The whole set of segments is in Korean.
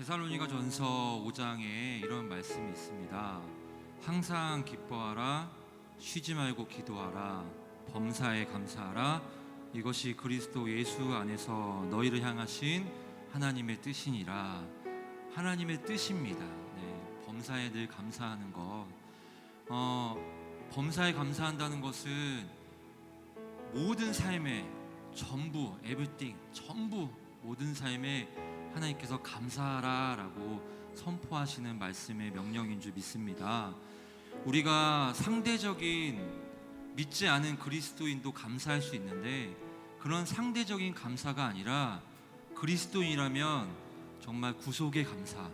데살로니가전서 5장에 이런 말씀이 있습니다. 항상 기뻐하라, 쉬지 말고 기도하라, 범사에 감사하라. 이것이 그리스도 예수 안에서 너희를 향하신 하나님의 뜻이니라. 하나님의 뜻입니다. 범사에 늘 감사하는 것. 범사에 감사한다는 것은 모든 삶의 전부, 에브리띵, 전부 모든 삶에 하나님께서 감사하라 라고 선포하시는 말씀의 명령인 줄 믿습니다. 우리가 상대적인 믿지 않은 그리스도인도 감사할 수 있는데, 그런 상대적인 감사가 아니라 그리스도인이라면 정말 구속의 감사,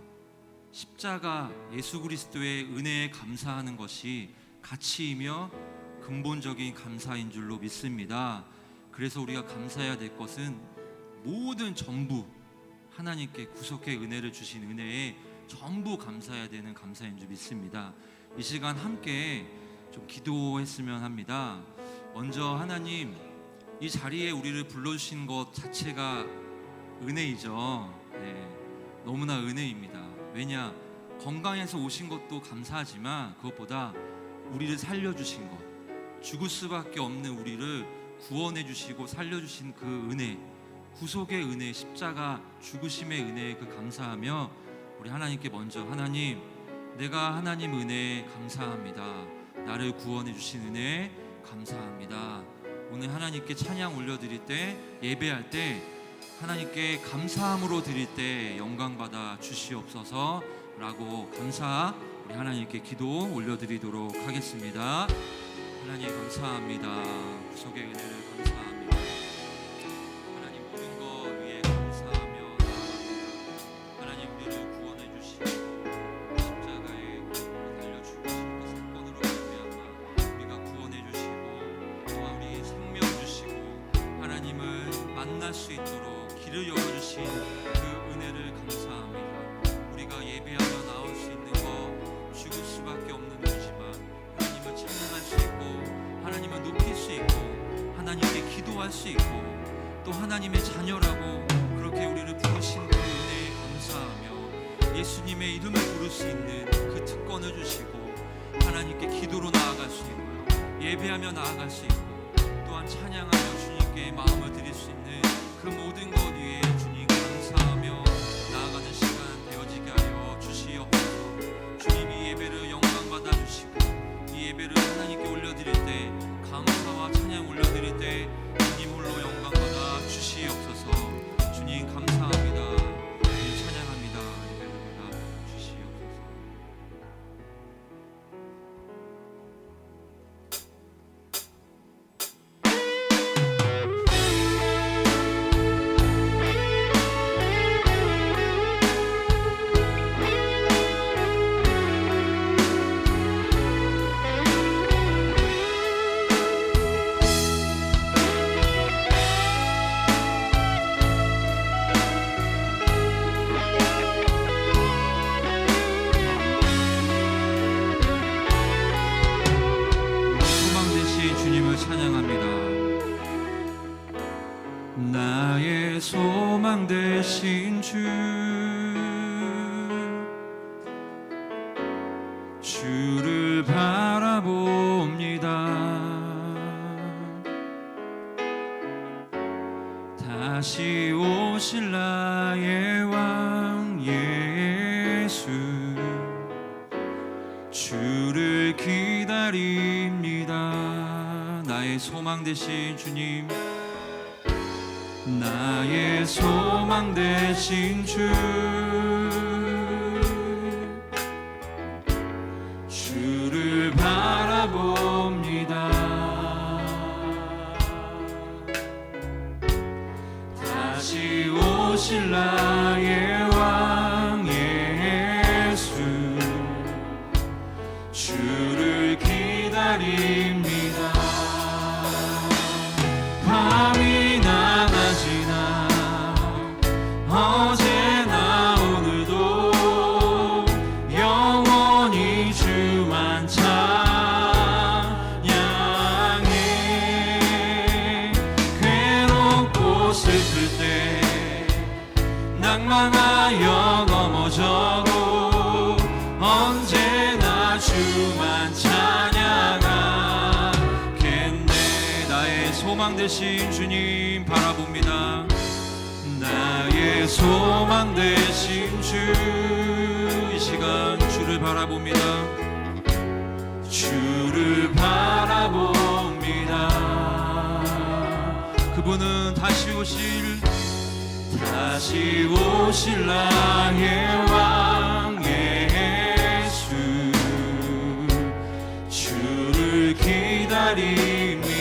십자가 예수 그리스도의 은혜에 감사하는 것이 가치이며 근본적인 감사인 줄로 믿습니다. 그래서 우리가 감사해야 될 것은 모든 전부 하나님께 구속의 은혜를 주신 은혜에 전부 감사해야 되는 감사인 줄 믿습니다. 이 시간 함께 좀 기도했으면 합니다. 먼저 하나님, 이 자리에 우리를 불러주신 것 자체가 은혜이죠. 너무나 은혜입니다. 왜냐, 건강해서 오신 것도 감사하지만 그것보다 우리를 살려주신 것, 죽을 수밖에 없는 우리를 구원해 주시고 살려주신 그 은혜, 구속의 은혜, 십자가 죽으심의 은혜에 그 감사하며 우리 하나님께 먼저, 하나님, 내가 하나님 은혜에 감사합니다. 나를 구원해 주신 은혜에 감사합니다. 오늘 하나님께 찬양 올려드릴 때, 예배할 때 하나님께 감사함으로 드릴 때 영광 받아 주시옵소서 라고 감사, 우리 하나님께 기도 올려드리도록 하겠습니다. 하나님 감사합니다. 구속의 은혜를 감사합니다. 하나님 모든 것 위에 감사하며 하나님 우리를 구원해 주시고 십자가에 달려 죽으신 그 사건으로 말미암아 우리가 구원해 주시고 또한 우리 생명 주시고 하나님을 만날 수 있도록 길을 열어주신 그 은혜를 감사합니다. 우리가 예배하며 나올 수 있는 것, 죽을 수밖에 없는 거지만 하나님을 찬양할 수 있고 하나님을 높일 수 있고 하나님께 기도할 수 있고 또 하나님의 자녀라고 그렇게 우리를 부르신 그 은혜에 감사하며 예수님의 이름을 부를 수 있는 그 특권을 주시고 하나님께 기도로 나아갈 수 있고요, 예배하며 나아갈 수 있고 또한 찬양하며 주님께 마음을 드릴 수 있는 그 모든 것 위에 주님 감사하며 나아가는 시간 되어지게 하여 주시옵소서. 주님이 예배를 영광 받아 주시고 이 예배를 하나님께 올려드릴 때, 감사와 찬양 올려드릴 때 주님 홀로 영광 받아 주시옵소서. 주님 감사합니다. 주님 찬양합니다. 예배를 받아 주시옵소서. 나의 소망 되신 주, 주를 바라봅니다. 다시 오실 나의 왕 예수, 주를 기다립니다. 나의 소망 되신 주님, 나의 소망 되신 주, 주를 바라봅니다. 다시 오실 나의 왕 예수, 주를 기다립니다. 밤이나 낮이나 어제나 오늘도 영원히 주만 찬양해. 괴롭고 슬플 때 소망 되신 주님 바라봅니다. 나의 소망 되신 주, 이 시간 주를 바라봅니다. 주를 바라봅니다. 그분은 다시 오실 나의 왕 예수, 주를 기다립니다.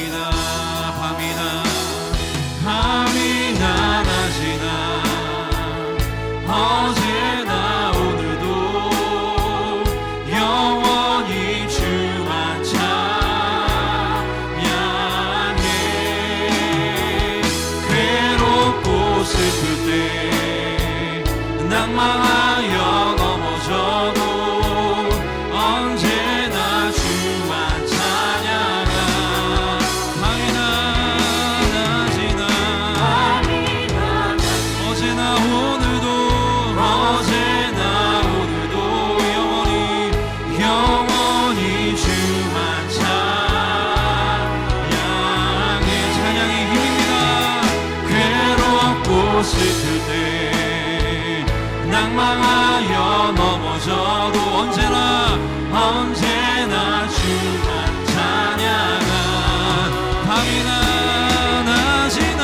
밤이나 낮이나 어제나 오늘도 영원히 주만 찬양해. 괴롭고 슬플 때 낭망하여 넘어져도 언제나 주만 찬양하. 밤이나 낮이나 어제나 오늘도 영원히 주만 찬양해. 찬양의 힘입니다. 괴롭고 슬플 때 낭망하여 넘어져도 언제나 주만 찬양하. 밤이나 낮이나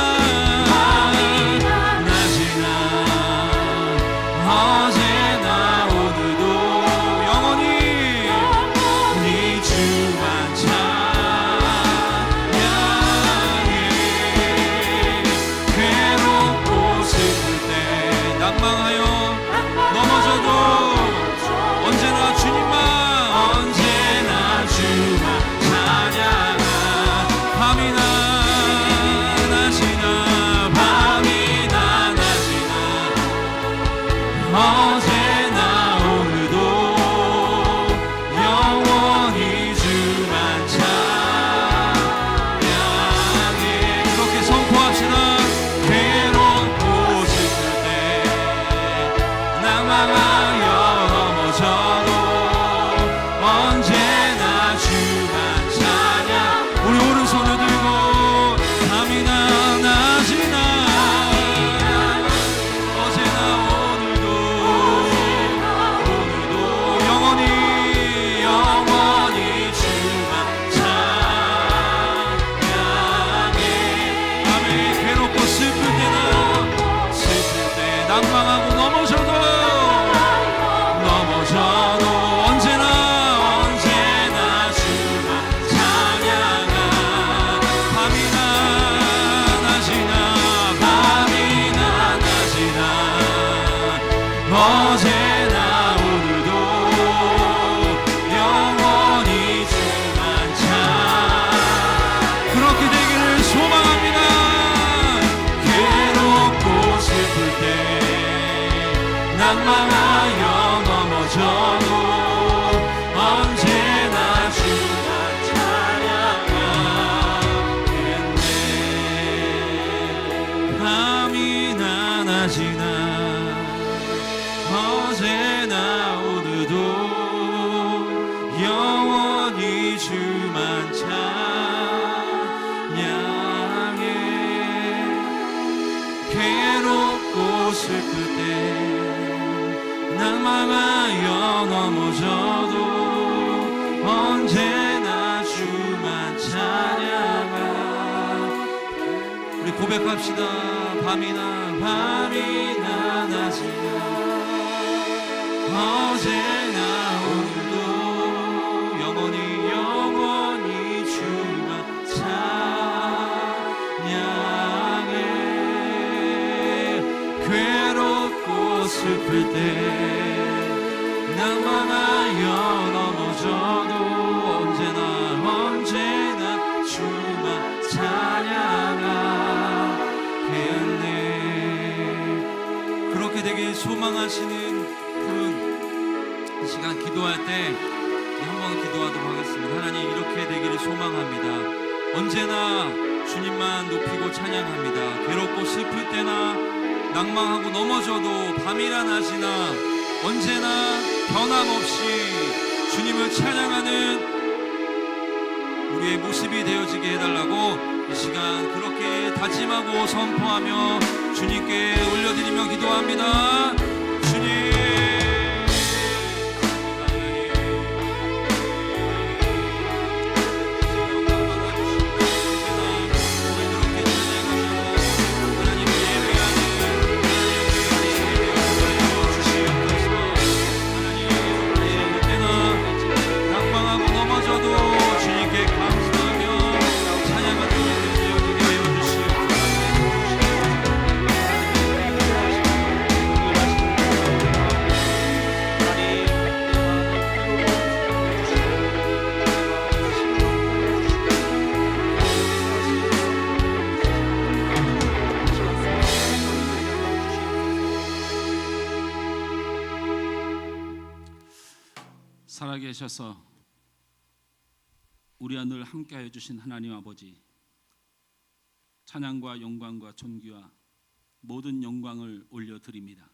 어제나 오늘도 영원히 네 주만 찬양해. 괴롭고 슬플 때 낭망하여 넘어져도 언제나 주만 찬양하. 밤이나 낮이나 어제나 오늘도 영원히 주만 찬양해. 그렇게 선포합시다. 괴롭고 슬플 때 낭망하여 넘어져도 언제나 주만 찬양. 우리 오른손을 들고 밤이나 낮이나 어제나 오늘도 영원히 주만 찬양해. 밤에 괴롭고 슬플 때 낭망하고 넘어져도 언제나 주만 찬양하. 밤이나 낮이나 어제나 오늘도 영원히 주만 그렇게 되기를 소망합니다. 괴롭고 슬플 때 낭망하여 넘어져도 언제나 주만 찬양하겠네. 밤이나 낮이나 어제나 오늘도 영원히 주만 찬양해. 괴롭고 슬플 때 낭망하여 넘어져도 언제나 주만 찬양하. 우리 고백합시다. 밤이나 낮이나 어제나 오늘도 영원히 주만 찬양해. 괴롭고 슬플 때 낭망하여 넘어져도 언제나 주만 찬양하겠네. 그렇게 되길 소망하시는 분, 이 시간 기도할 때 한번 기도하도록 하겠습니다. 하나님, 이렇게 되기를 소망합니다. 언제나 주님만 높이고 찬양합니다. 괴롭고 슬플 때나 낭망하고 넘어져도 밤이나 낮이나 언제나 변함없이 주님을 찬양하는 우리의 모습이 되어지게 해달라고 이 시간 그렇게 다짐하고 선포하며 주님께 올려드리며 기도합니다. 주님, 살아계셔서 우리와 늘 함께하여 주신 하나님 아버지, 찬양과 영광과 존귀와 모든 영광을 올려드립니다.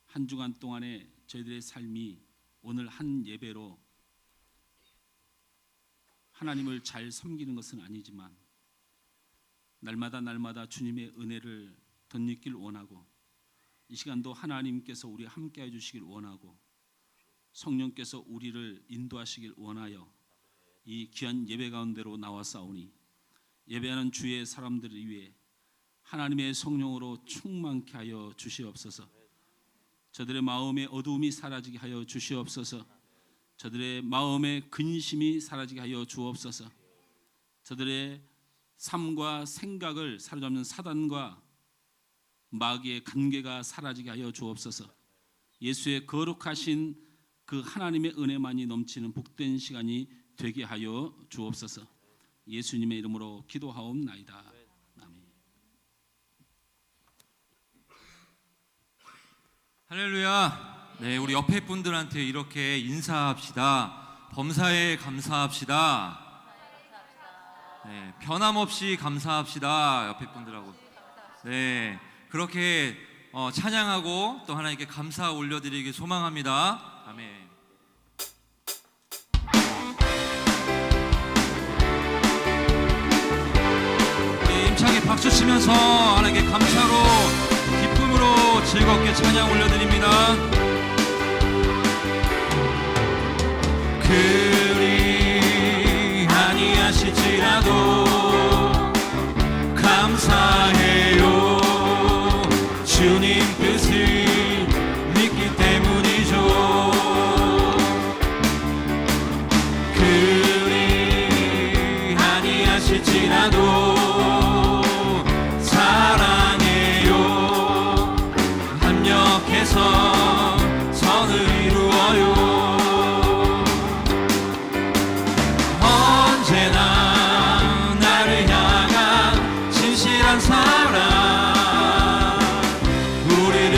한 주간 동안에 저희들의 삶이 오늘 한 예배로 하나님을 잘 섬기는 것은 아니지만 날마다 주님의 은혜를 덧입길 원하고, 이 시간도 하나님께서 우리와 함께해 주시길 원하고, 성령께서 우리를 인도하시길 원하여 이 귀한 예배 가운데로 나와싸우니, 예배하는 주의 사람들을 위해 하나님의 성령으로 충만케 하여 주시옵소서. 저들의 마음의 어두움이 사라지게 하여 주시옵소서. 저들의 마음의 근심이 사라지게 하여 주옵소서. 저들의 삶과 생각을 사로잡는 사단과 마귀의 관계가 사라지게 하여 주옵소서. 예수의 거룩하신 그 하나님의 은혜만이 넘치는 복된 시간이 되게 하여 주옵소서. 예수님의 이름으로 기도하옵나이다. 아멘. 할렐루야. 네, 우리 옆에 분들한테 이렇게 인사합시다. 범사에 감사합시다. 네, 변함없이 감사합시다. 옆에 분들하고. 네, 그렇게 찬양하고 또 하나님께 감사 올려드리기 소망합니다. 아멘. 우리 힘차게 박수 치면서 하나님께 감사로, 기쁨으로 즐겁게 찬양 올려드립니다. 그리 아니하실지라도 감사해요. 주님 뜻을 믿기 때문이죠. 그리 아니하실지라도 사랑해요. 합력해서 선을 이루어요. 언제나 나를 향한 진실한 사랑, 우리를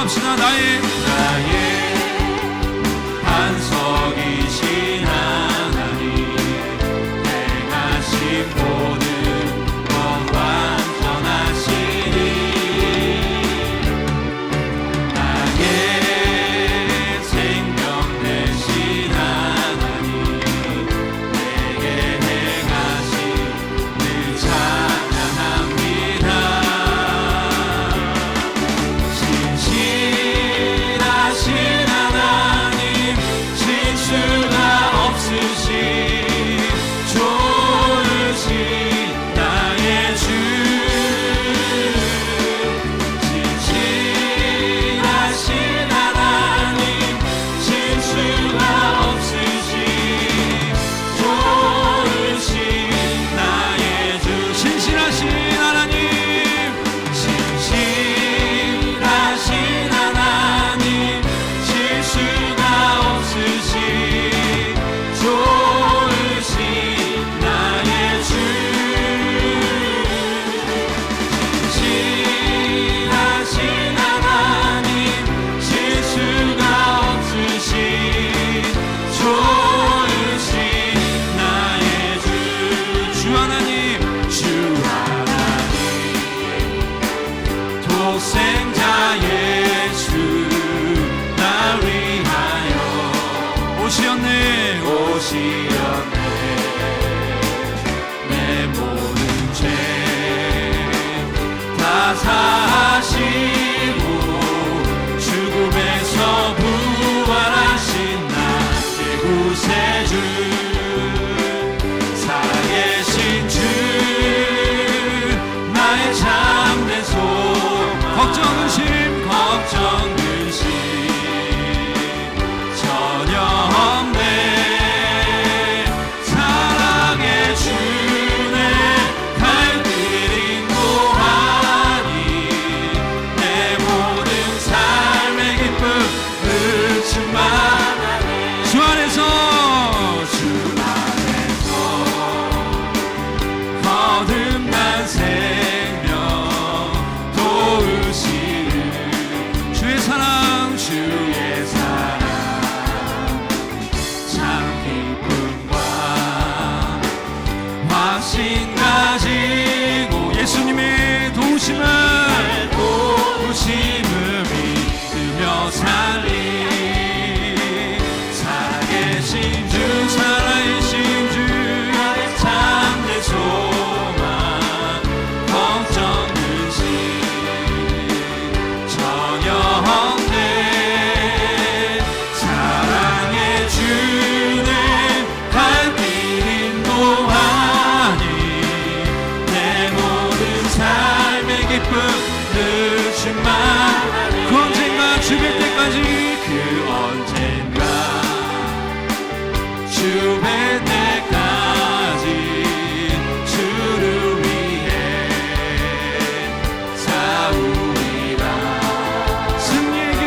기도합시다. 나의 반석이신 하나님, 행하신 모든 것 완전하시니 나의 생명 되신 하나님, 내게 행하신 늘 찬양합니다. 신실하신 하나님, 실수가 없으신 좋으신 나의 주, 신실하신 하나님, 실수가 없으신 좋으신 나의 주, 신실하신 하나님, 신실하신 하나님, 실수가 없으신 좋으신 나의 주, 신실하신 하나님, 실수가 없으신 좋으신 나의 주, 주 하나님, 주 하나님, 독생자 예수 날 위하여 오시었네 내 모든 죄 다 사하시고 죽음에서 부활하신 나의 구세주, 살아계신 주, 나의 참된 소망, 걱정 근심 전혀 없네. 사랑의 주내 발길 인도하니 내 모든 삶의 기쁨 충만하네. 주 안에서 거듭난 생명 도우시는 주의 사랑 참 기쁨과 확신 가지고 예수님의 도우심을 믿으며 살리, 살아계신 주, 살아계신 주, 나의 참된 소망, 걱정 근심 전혀 없네. 사랑의 주내 발길 인도하니 내 모든 삶의 기쁨 늘 충만하네. 그 언젠가 주뵐 때까지, 그 언젠가 주뵐 때까지 주를 위해 싸우리라. 승리의 길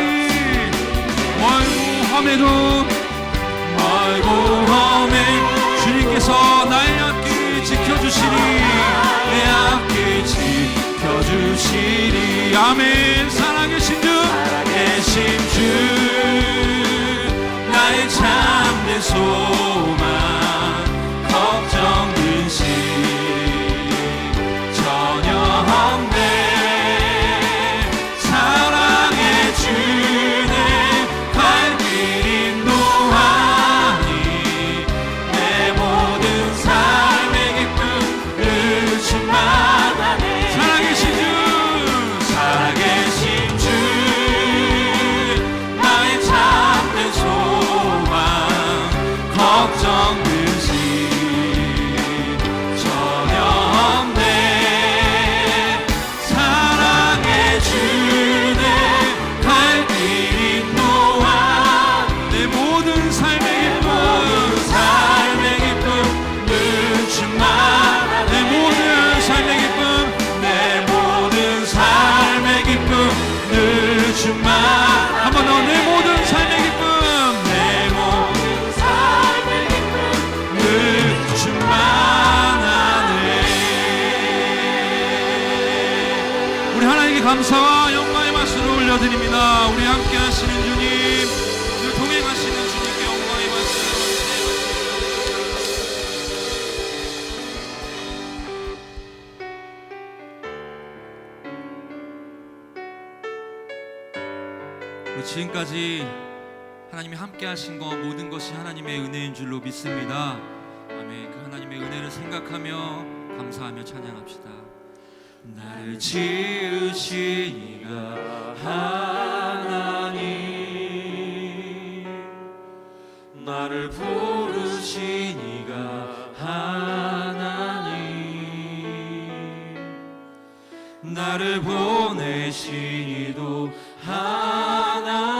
멀고 험해 주님께서 나의 앞길 지켜주시리, 내 앞길 지켜주시리. 아멘. 살아계신 주, 나의 참된 소망, 걱정 근심 전혀 없네. 사랑의 주내 발길 인도하니 내 모든 삶의 기쁨 늘 충만하네. 살아계신 주, 나의 참된 소망, 걱정 근심 전혀 없네. 사랑의 주내 발길 인도하 내 모든 삶의 기쁨 늘 충만하네. 내 모든 삶의 기쁨 늘 충만. 한 번 더. 내 모든 삶의 기쁨 늘 충만하네. 우리 하나님께 감사와 영광의 말씀을 올려드립니다. 우리 함께 하시는 주님, 우리 동행하시는 주님께 영광의 말씀을 우리 지금까지 하나님이 함께 하신 것 모든 것이 하나님의 은혜인 줄로 믿습니다. 아멘. 그 하나님의 은혜를 생각하며 감사하며 찬양합시다. 나를 지으신 이가 하나님, 나를 부르신 이가 하나님, 나를 보내신 이도 하나님,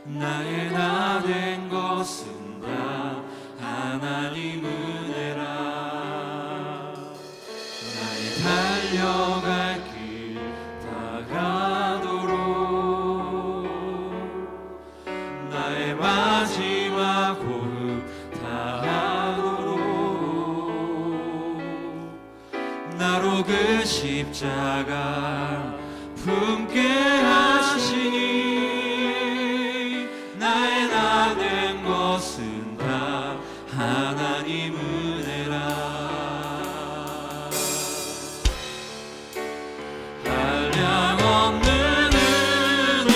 나의 나 된 것은 다 하나님 은혜라. 나의 달려갈 길 다가도록, 나의 마지막 호흡 다하도록, 나로 그 십자가 품게 하시니, 나의 나 된 것은 다 하나님 은혜라. 한량없는 은혜,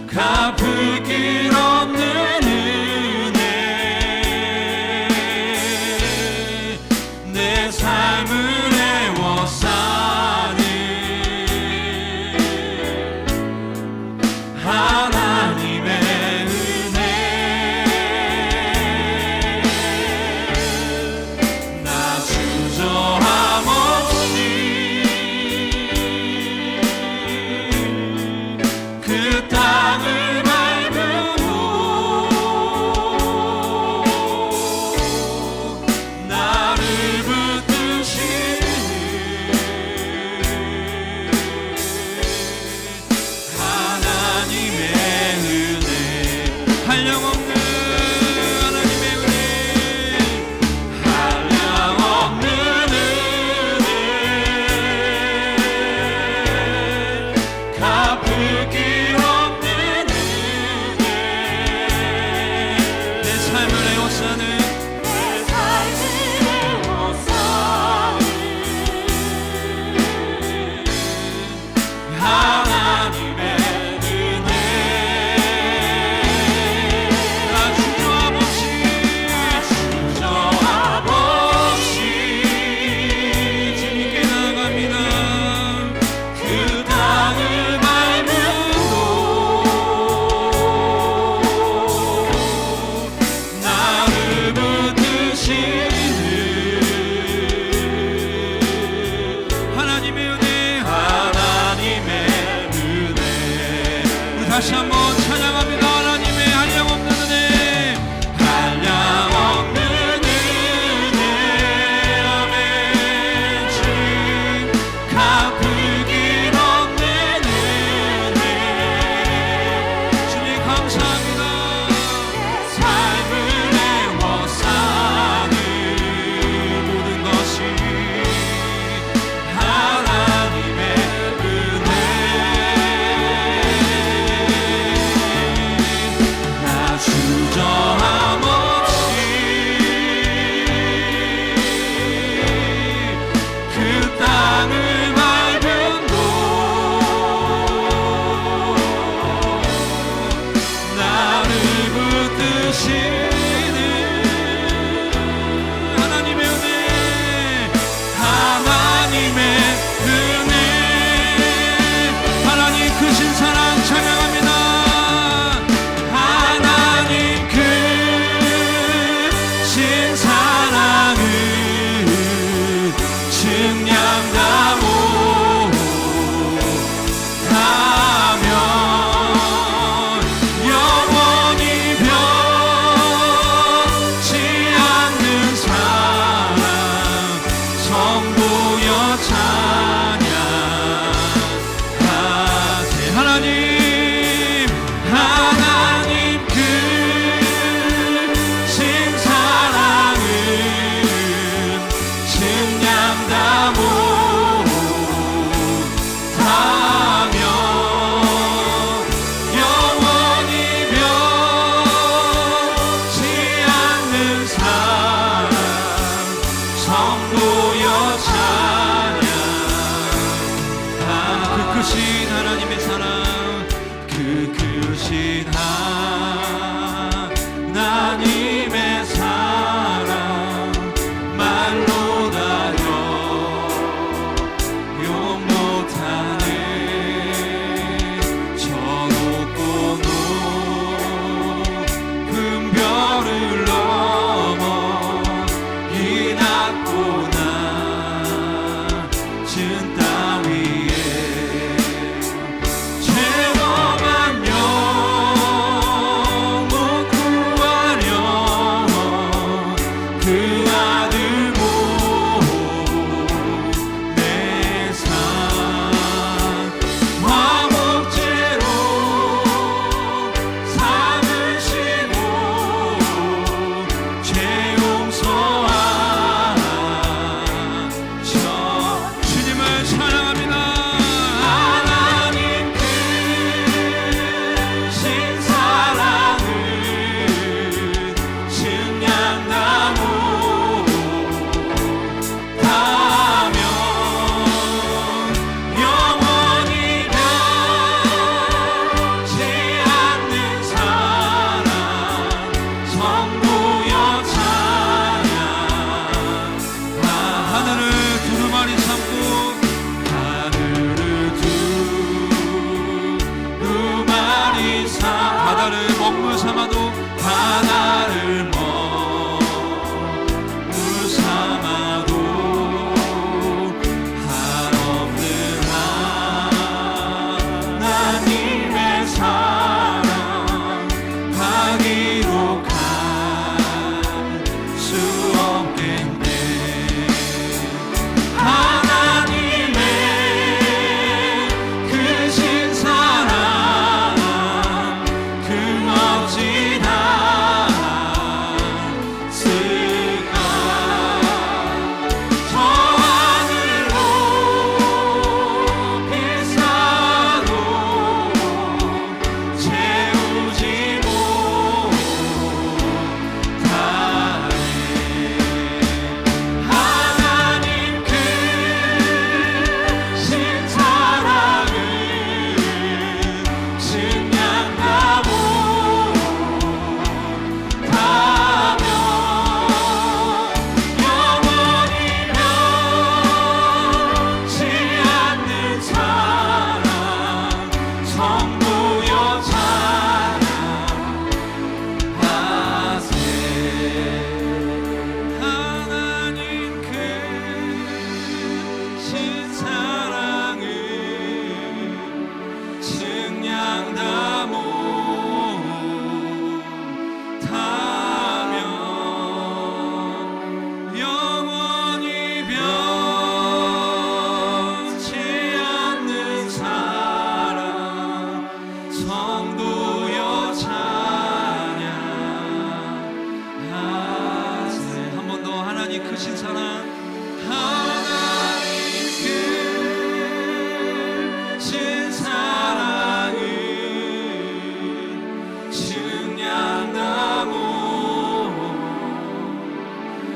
갚을 길 없는 은혜, 내 삶을 애워싸는 성도여 찬양. 그 크신 하나님의 사랑, 그 크신 하나님의 사랑 말로 다려 용 못하는 저 높고 높은 별을 넘어 이 낮고 낮은 땅 위에 죄범한 영혼 구하려 그 아들 보내사 화목제로 삼으시고 죄 용서하셔. 주님을 찬양합니다. 하나님 크신 사랑은 증량나무 가면 영원히 변치 않는 사랑 성도여 찬양. 하늘을 두루마리 삼고 하늘을 두루마리 삼 바다를 먹물 삼아도 바다를 먹물 삼아도 한없는 하나님의 사랑 가기로 갈 수 없겠네. 하나님의 크신 사랑 그 멋지다 쓰가 저 하늘로 비싸도 채우지 못하네. 하나님 크신 사랑은 증량나무 가면 영원히 변치 않는 사랑 성도여 찬양하세. 하나님 크신 사랑은 증량나무 타면 영원히 변치 않는 사랑 성도여 찬양하세. 한 번 더 하나님 크신 사랑. 하나님 크신 사랑은 증량나무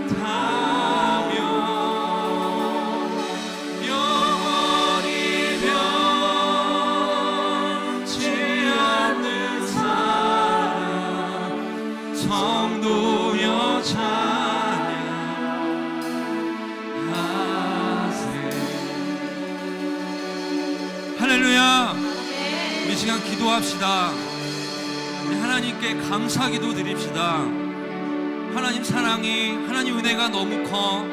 타면 영원히 변치 않는 사랑 성도여 찬양하세. 할렐루야. 우리 시간 기도합시다. 우리 하나님께 감사 기도 드립시다. 하나님 사랑이, 하나님 은혜가 너무 커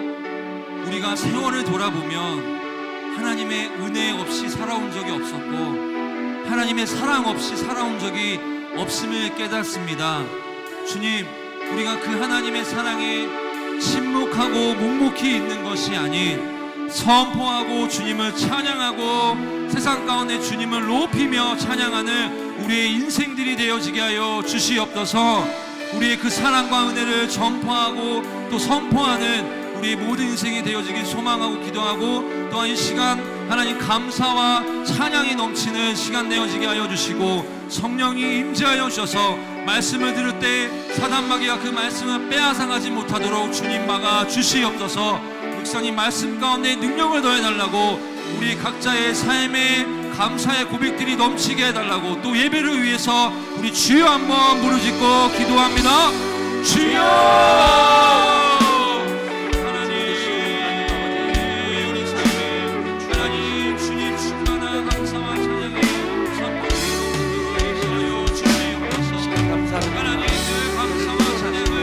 우리가 세월을 돌아보면 하나님의 은혜 없이 살아온 적이 없었고 하나님의 사랑 없이 살아온 적이 없음을 깨닫습니다. 주님, 우리가 그 하나님의 사랑에 침묵하고 묵묵히 있는 것이 아닌 선포하고 주님을 찬양하고 세상 가운데 주님을 높이며 찬양하는 우리의 인생들이 되어지게 하여 주시옵소서. 우리의 그 사랑과 은혜를 전파하고 또 선포하는 우리의 모든 인생이 되어지길 소망하고 기도하고, 또한 이 시간 하나님 감사와 찬양이 넘치는 시간 되어지게 하여 주시고, 성령이 임재하여 주셔서 말씀을 들을 때 사단 마귀가 그 말씀을 빼앗아가지 못하도록 주님 막아 주시옵소서. 역사님 말씀 가운데 능력을 더해달라고 우리 각자의 삶에 감사의 고백들이 넘치게 해달라고 또 예배를 위해서 우리 주여 한번 부르짖고 기도합니다. 주여 하나님 우리 삶에 하나님 주님 충만한 감사와 찬양의 선포하여 주시옵소서. 하나님 그 감사와 찬양을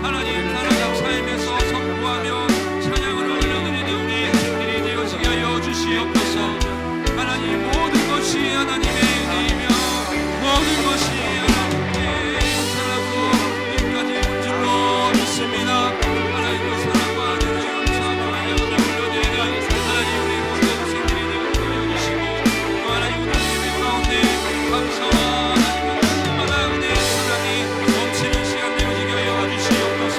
하나님 살아가는 삶에서 선포하며 찬양을 올려드리는 우리 손길이 되어지게 하여 주시옵소서. 하나님 모든 것이 하나님의 은혜이며 모든 것이 하나님의 사랑으로 여기까지 온 줄로 믿습니다. 하나님의 사랑과 은혜를 감사하며 하나님을 올려드리는 하나님 우리 모든 생들이 되어 주시고 또 하나님 우리 예배 가운데 감사와 하나님의 충만한 은혜의 사랑이 넘치는 시간 되어지게 하여 주시옵소서.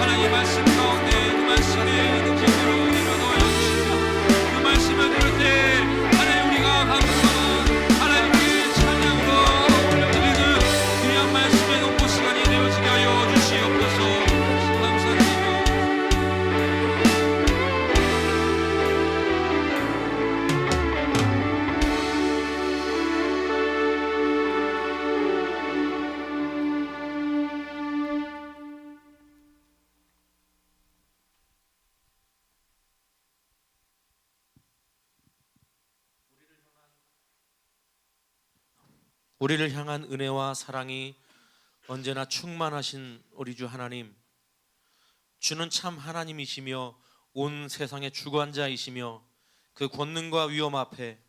하나님 말씀 가운데 그 말씀의 능력으로 우리를 넣어주시고 그 말씀을 들을 때 하나님 우리가 감사한 하나님의 찬양으로 올려드리는 귀한 말씀의 농부 시간이 되어지게 하여 주시옵소서. 감사드리며 우리를 향한 은혜와 사랑이 언제나 충만하신 우리 주 하나님, 주는 참 하나님이시며 온 세상의 주관자이시며 그 권능과 위엄 앞에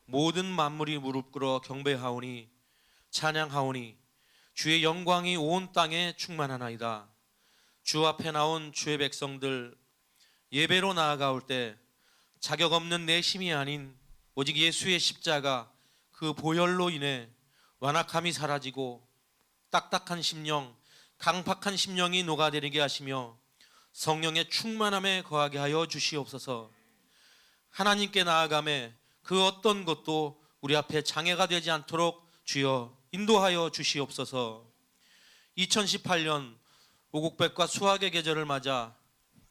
모든 만물이 무릎 꿇어 경배하오니 찬양하오니 주의 영광이 온 땅에 충만하나이다. 주 앞에 나온 주의 백성들 예배로 나아가올 때 자격 없는 내 힘이 아닌 오직 예수의 십자가 그 보혈로 인해 완악함이 사라지고 딱딱한 심령, 강팍한 심령이 녹아내리게 하시며 성령의 충만함에 거하게 하여 주시옵소서. 하나님께 나아가매 그 어떤 것도 우리 앞에 장애가 되지 않도록 주여 인도하여 주시옵소서. 2018년 오곡백과 수확의 계절을 맞아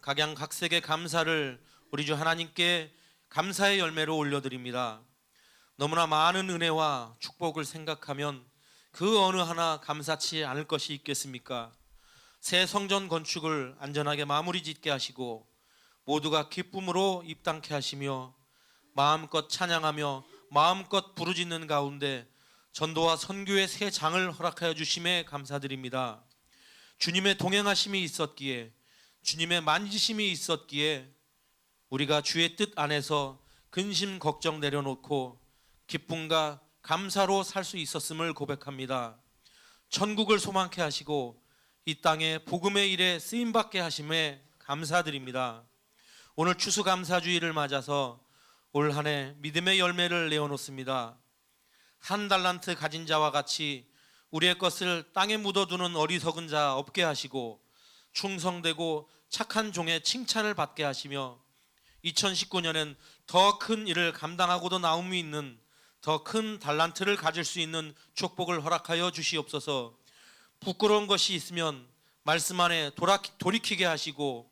각양각색의 감사를 우리 주 하나님께 감사의 열매로 올려드립니다. 너무나 많은 은혜와 축복을 생각하면 그 어느 하나 감사치 않을 것이 있겠습니까? 새 성전 건축을 안전하게 마무리 짓게 하시고 모두가 기쁨으로 입당케 하시며 마음껏 찬양하며 마음껏 부르짖는 가운데 전도와 선교의 새 장을 허락하여 주심에 감사드립니다. 주님의 동행하심이 있었기에 주님의 만지심이 있었기에 우리가 주의 뜻 안에서 근심 걱정 내려놓고 기쁨과 감사로 살 수 있었음을 고백합니다. 천국을 소망케 하시고 이 땅에 복음의 일에 쓰임받게 하심에 감사드립니다. 오늘 추수감사주의를 맞아서 올 한 해 믿음의 열매를 내어놓습니다. 한 달란트 가진 자와 같이 우리의 것을 땅에 묻어두는 어리석은 자 없게 하시고 충성되고 착한 종의 칭찬을 받게 하시며 2019년엔 더 큰 일을 감당하고도 나옴이 있는 더 큰 달란트를 가질 수 있는 축복을 허락하여 주시옵소서. 부끄러운 것이 있으면 말씀 안에 돌이키게 하시고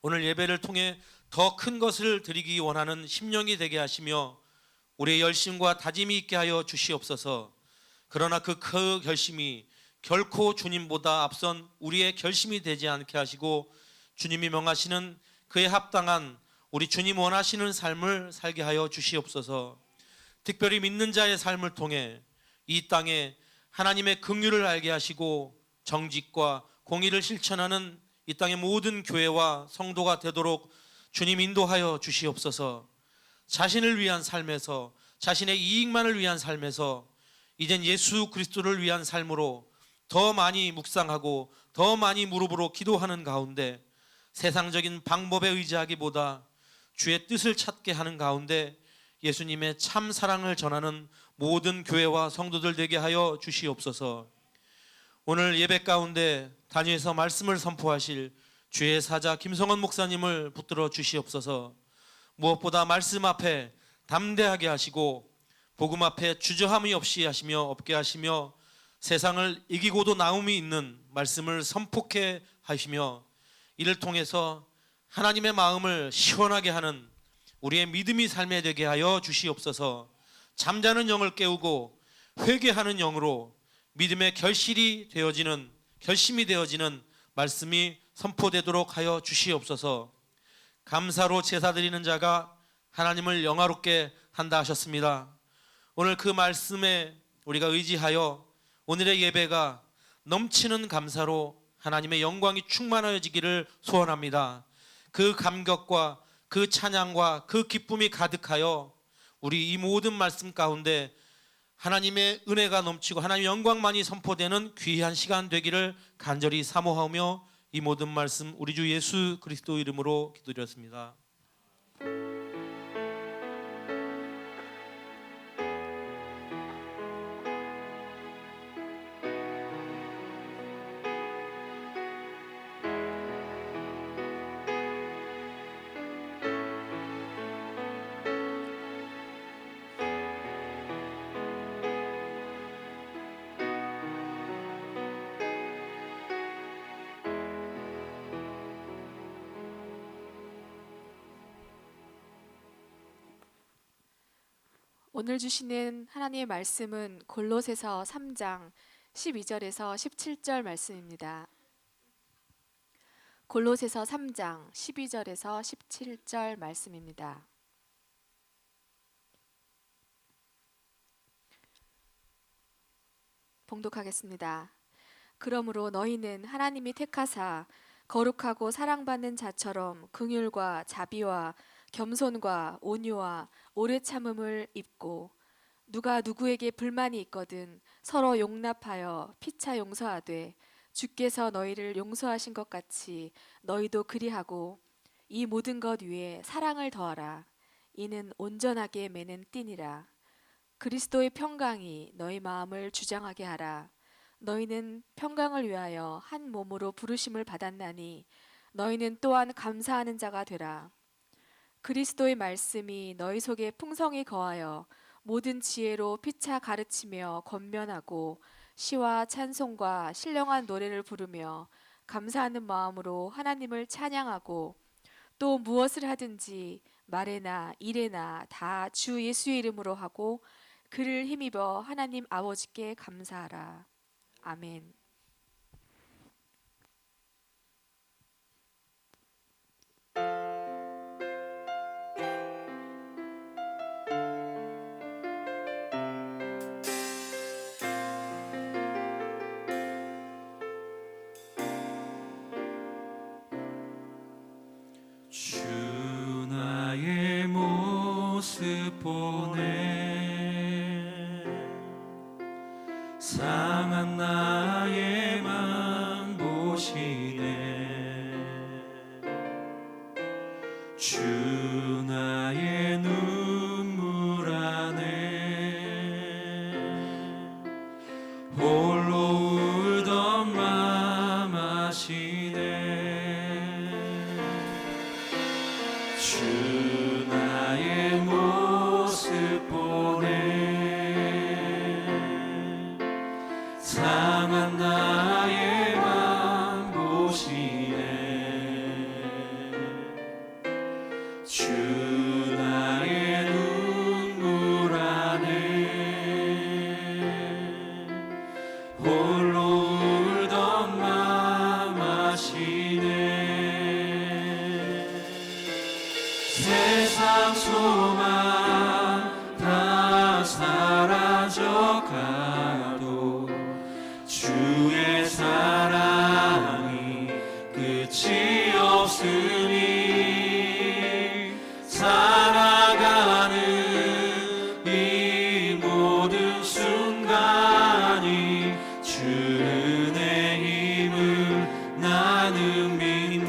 오늘 예배를 통해 더 큰 것을 드리기 원하는 심령이 되게 하시며 우리의 열심과 다짐이 있게 하여 주시옵소서. 그러나 그 결심이 결코 주님보다 앞선 우리의 결심이 되지 않게 하시고 주님이 명하시는 그에 합당한 우리 주님 원하시는 삶을 살게 하여 주시옵소서. 특별히 믿는 자의 삶을 통해 이 땅에 하나님의 긍휼을 알게 하시고 정직과 공의를 실천하는 이 땅의 모든 교회와 성도가 되도록 주님 인도하여 주시옵소서. 자신을 위한 삶에서 자신의 이익만을 위한 삶에서 이젠 예수 그리스도를 위한 삶으로 더 많이 묵상하고 더 많이 무릎으로 기도하는 가운데 세상적인 방법에 의지하기보다 주의 뜻을 찾게 하는 가운데 예수님의 참 사랑을 전하는 모든 교회와 성도들 되게 하여 주시옵소서. 오늘 예배 가운데 단위에서 말씀을 선포하실 주의 사자 김성원 목사님을 붙들어 주시옵소서. 무엇보다 말씀 앞에 담대하게 하시고 복음 앞에 주저함이 없이 하시며 없게 하시며 세상을 이기고도 나음이 있는 말씀을 선포케 하시며 이를 통해서 하나님의 마음을 시원하게 하는 우리의 믿음이 삶에 되게 하여 주시옵소서. 잠자는 영을 깨우고 회개하는 영으로 믿음의 결실이 되어지는, 결심이 되어지는 말씀이 선포되도록 하여 주시옵소서. 감사로 제사 드리는 자가 하나님을 영화롭게 한다 하셨습니다. 오늘 그 말씀에 우리가 의지하여 오늘의 예배가 넘치는 감사로 하나님의 영광이 충만하여지기를 소원합니다. 그 감격과 그 찬양과 그 기쁨이 가득하여 우리 이 모든 말씀 가운데 하나님의 은혜가 넘치고 하나님의 영광만이 선포되는 귀한 시간 되기를 간절히 사모하며 이 모든 말씀 우리 주 예수 그리스도 이름으로 기도드렸습니다. 오늘 주시는 하나님의 말씀은 골로새서 3장 12절에서 17절 말씀입니다. 골로새서 3장 12절에서 17절 말씀입니다. 봉독하겠습니다. 그러므로 너희는 하나님이 택하사 거룩하고 사랑받는 자처럼 긍휼과 자비와 겸손과 온유와 오래 참음을 입고 누가 누구에게 불만이 있거든 서로 용납하여 피차 용서하되 주께서 너희를 용서하신 것 같이 너희도 그리하고 이 모든 것 위에 사랑을 더하라. 이는 온전하게 매는 띠니라. 그리스도의 평강이 너희 마음을 주장하게 하라. 너희는 평강을 위하여 한 몸으로 부르심을 받았나니 너희는 또한 감사하는 자가 되라. 그리스도의 말씀이 너희 속에 풍성히 거하여 모든 지혜로 피차 가르치며 권면하고 시와 찬송과 신령한 노래를 부르며 감사하는 마음으로 하나님을 찬양하고 또 무엇을 하든지 말에나 일에나 다 주 예수의 이름으로 하고 그를 힘입어 하나님 아버지께 감사하라. 아멘. 주 나의 모습 보네 상한 나의 맘 보시네 주 나의 눈물 안에 홀로 울던 맘 아시네 주 나의 모습 보네 상한 나의 맘 보시네 주 나의 눈물 안에 홀로 울던 맘 아시네 세상 소망 다 사라져가도 주의 사랑이 끝이 없으니 살아가는 이 모든 순간이 주 은혜 힘을 나는 믿네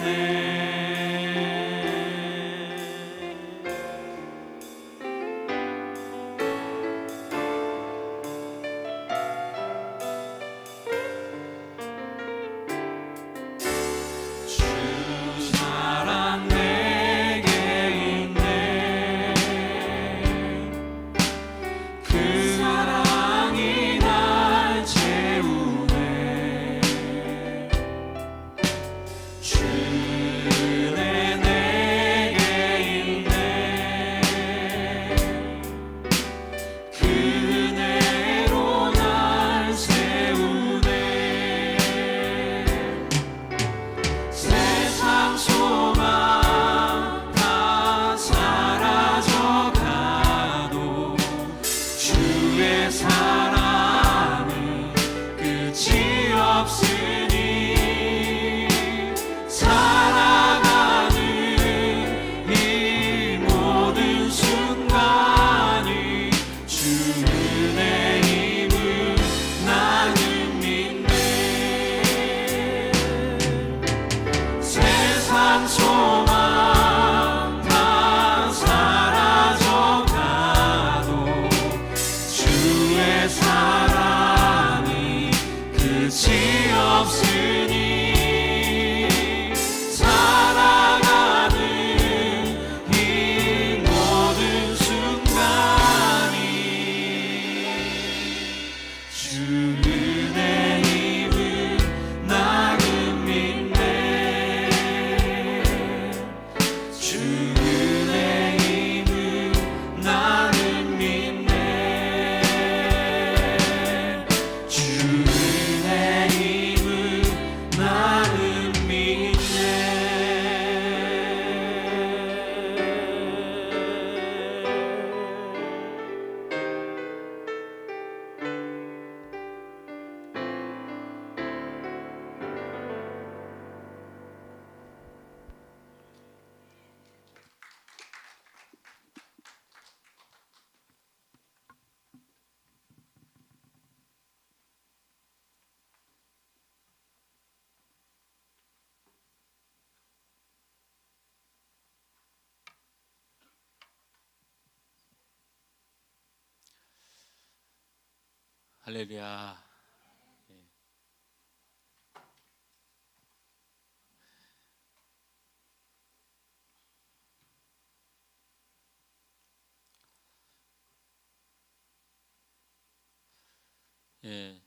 할렐루야. 예,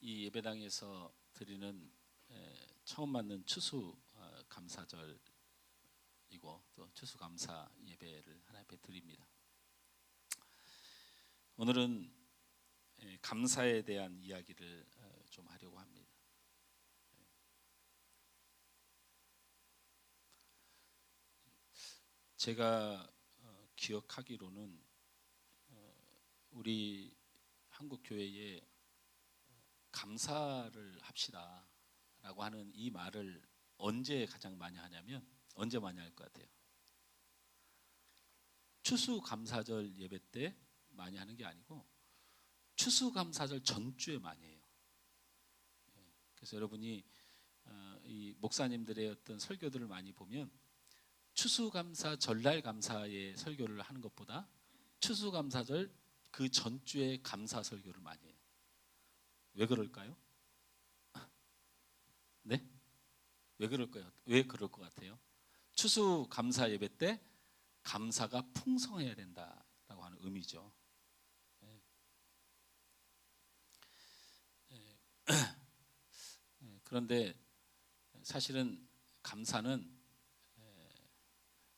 이 예배당에서 드리는 처음 맞는 추수 감사절이고 또 추수 감사 예배를 하나님 앞에 드립니다. 오늘은 감사에 대한 이야기를 좀 하려고 합니다. 제가 기억하기로는 우리 한국 교회에 감사를 합시다라고 하는 이 말을 언제 가장 많이 하냐면 언제 많이 할 것 같아요? 추수감사절 예배 때 많이 하는 게 아니고 추수감사절 전주에 많이 해요. 그래서 여러분이 이 목사님들의 어떤 설교들을 많이 보면 추수감사 전날 감사의 설교를 하는 것보다 추수감사절 그 전주에 감사 설교를 많이 해요. 왜 그럴까요? 네? 왜 그럴까요? 왜 그럴 것 같아요? 추수감사 예배 때 감사가 풍성해야 된다라고 하는 의미죠. 그런데 사실은 감사는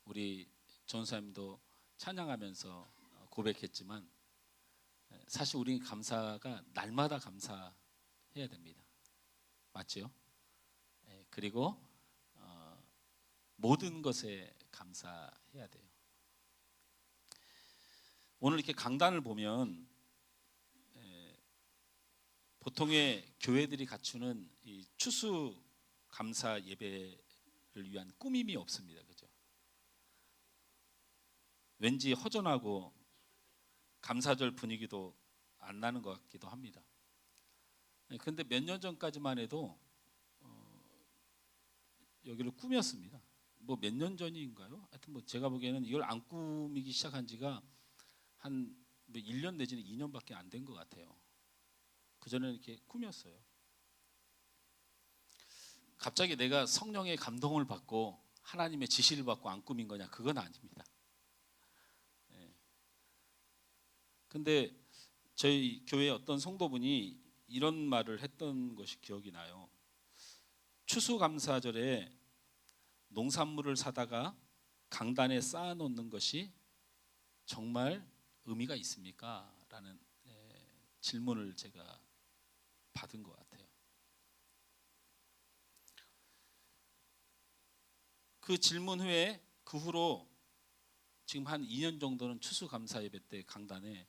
우리 전사님도 찬양하면서 고백했지만 사실 우리는 감사가 날마다 감사해야 됩니다. 맞죠? 그리고 모든 것에 감사해야 돼요. 오늘 이렇게 강단을 보면 보통의 교회들이 갖추는 이 추수 감사 예배를 위한 꾸밈이 없습니다. 그죠? 왠지 허전하고 감사절 분위기도 안 나는 것 같기도 합니다. 그런데 몇 년 전까지만 해도 여기를 꾸몄습니다. 뭐 몇 년 전인가요? 하여튼 뭐 제가 보기에는 이걸 안 꾸미기 시작한 지가 한 1년 내지는 2년밖에 안 된 것 같아요. 그전에는 이렇게 꾸몄어요. 갑자기 내가 성령의 감동을 받고 하나님의 지시를 받고 안 꾸민 거냐? 그건 아닙니다. 근데 저희 교회 어떤 성도분이 이런 말을 했던 것이 기억이 나요. 추수감사절에 농산물을 사다가 강단에 쌓아놓는 것이 정말 의미가 있습니까? 라는 질문을 제가 받은 것 같아요. 그 질문 후에 그 후로 지금 한 2년 정도는 추수감사 예배 때 강단에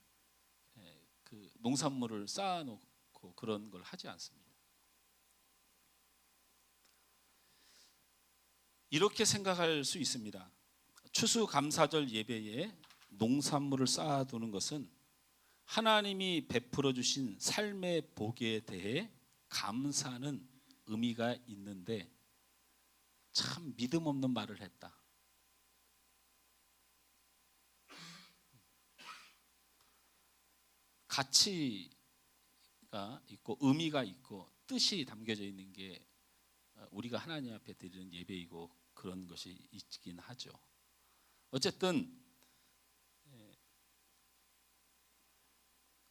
그 농산물을 쌓아놓고 그런 걸 하지 않습니다. 이렇게 생각할 수 있습니다. 추수감사절 예배에 농산물을 쌓아두는 것은 하나님이 베풀어 주신 삶의 복에 대해 감사하는 의미가 있는데 참 믿음 없는 말을 했다. 가치가 있고 의미가 있고 뜻이 담겨져 있는 게 우리가 하나님 앞에 드리는 예배이고 그런 것이 있긴 하죠. 어쨌든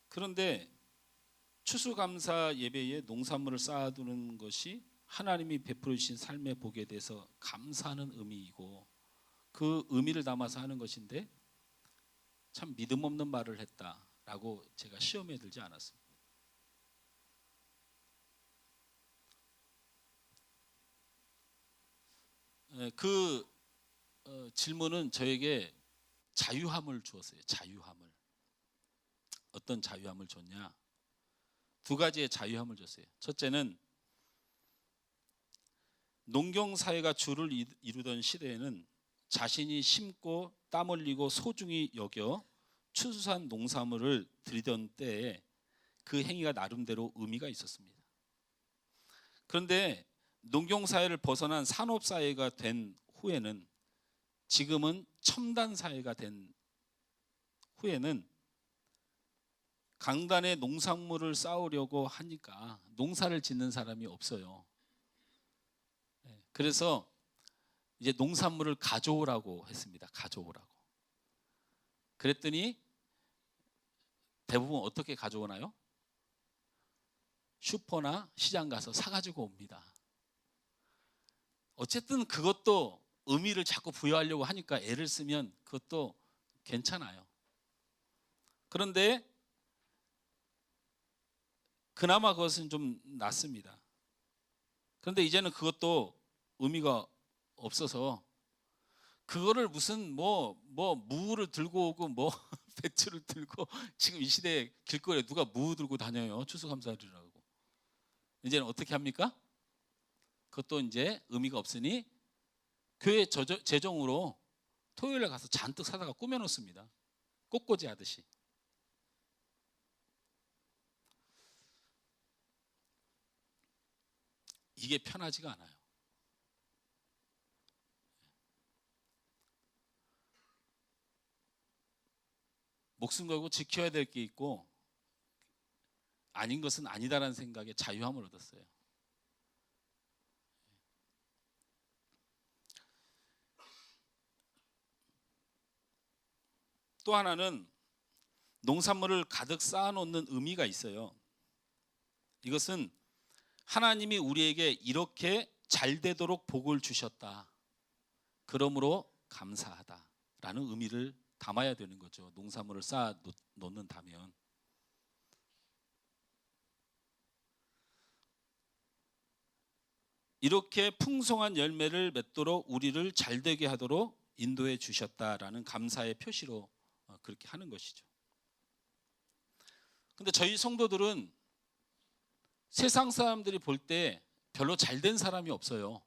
그런데 추수감사 예배에 농산물을 쌓아두는 것이 하나님이 베풀어 주신 삶의 복에 대해서 감사하는 의미이고 그 의미를 담아서 하는 것인데 참 믿음 없는 말을 했다라고 제가 시험에 들지 않았습니다. 그 질문은 저에게 자유함을 주었어요. 자유함을. 어떤 자유함을 줬냐? 두 가지의 자유함을 줬어요. 첫째는 농경사회가 주를 이루던 시대에는 자신이 심고 땀 흘리고 소중히 여겨 추수한 농산물을 들이던 때에 그 행위가 나름대로 의미가 있었습니다. 그런데 농경사회를 벗어난 산업사회가 된 후에는 지금은 첨단사회가 된 후에는 강단에 농산물을 쌓으려고 하니까 농사를 짓는 사람이 없어요. 그래서 이제 농산물을 가져오라고 했습니다. 가져오라고. 그랬더니 대부분 어떻게 가져오나요? 슈퍼나 시장 가서 사가지고 옵니다. 어쨌든 그것도 의미를 자꾸 부여하려고 하니까 애를 쓰면 그것도 괜찮아요. 그런데 그나마 그것은 좀 낫습니다. 그런데 이제는 그것도 의미가 없어서 그거를 무슨 무를 들고 오고 배추를 들고 지금 이 시대에 길거리에 누가 무 들고 다녀요. 추수감사절이라고. 이제는 어떻게 합니까? 그것도 이제 의미가 없으니 교회 재정으로 토요일에 가서 잔뜩 사다가 꾸며놓습니다. 꽃꽂이 하듯이. 이게 편하지가 않아요. 목숨 걸고 지켜야 될 게 있고 아닌 것은 아니다라는 생각에 자유함을 얻었어요. 또 하나는 농산물을 가득 쌓아놓는 의미가 있어요. 이것은 하나님이 우리에게 이렇게 잘 되도록 복을 주셨다. 그러므로 감사하다라는 의미를 담아야 되는 거죠. 농산물을 쌓아 놓는다면. 이렇게 풍성한 열매를 맺도록 우리를 잘되게 하도록 인도해 주셨다라는 감사의 표시로 그렇게 하는 것이죠. 근데 저희 성도들은 세상 사람들이 볼 때 별로 잘된 사람이 없어요.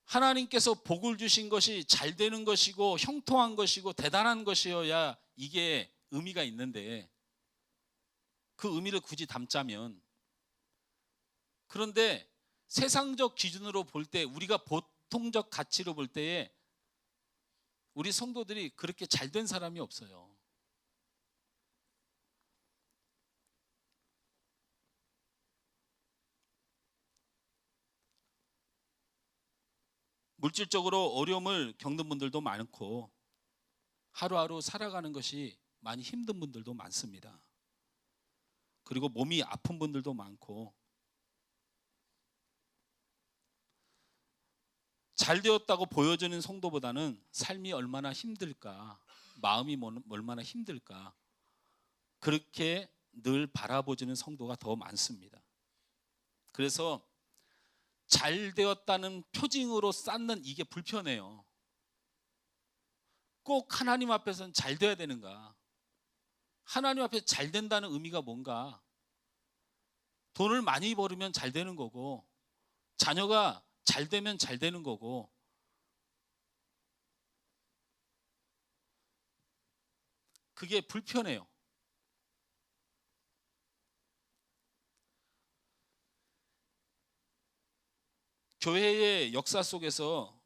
하나님께서 복을 주신 것이 잘 되는 것이고 형통한 것이고 대단한 것이어야 이게 의미가 있는데 그 의미를 굳이 담자면, 그런데 세상적 기준으로 볼 때, 우리가 보통적 가치로 볼 때에 우리 성도들이 그렇게 잘된 사람이 없어요. 물질적으로 어려움을 겪는 분들도 많고 하루하루 살아가는 것이 많이 힘든 분들도 많습니다. 그리고 몸이 아픈 분들도 많고, 잘 되었다고 보여지는 성도보다는 삶이 얼마나 힘들까, 마음이 얼마나 힘들까, 그렇게 늘 바라보지는 성도가 더 많습니다. 그래서 잘 되었다는 표징으로 쌓는 이게 불편해요. 꼭 하나님 앞에서는 잘 돼야 되는가? 하나님 앞에서 잘 된다는 의미가 뭔가? 돈을 많이 벌으면 잘 되는 거고, 자녀가 잘 되면 잘 되는 거고, 그게 불편해요. 교회의 역사 속에서,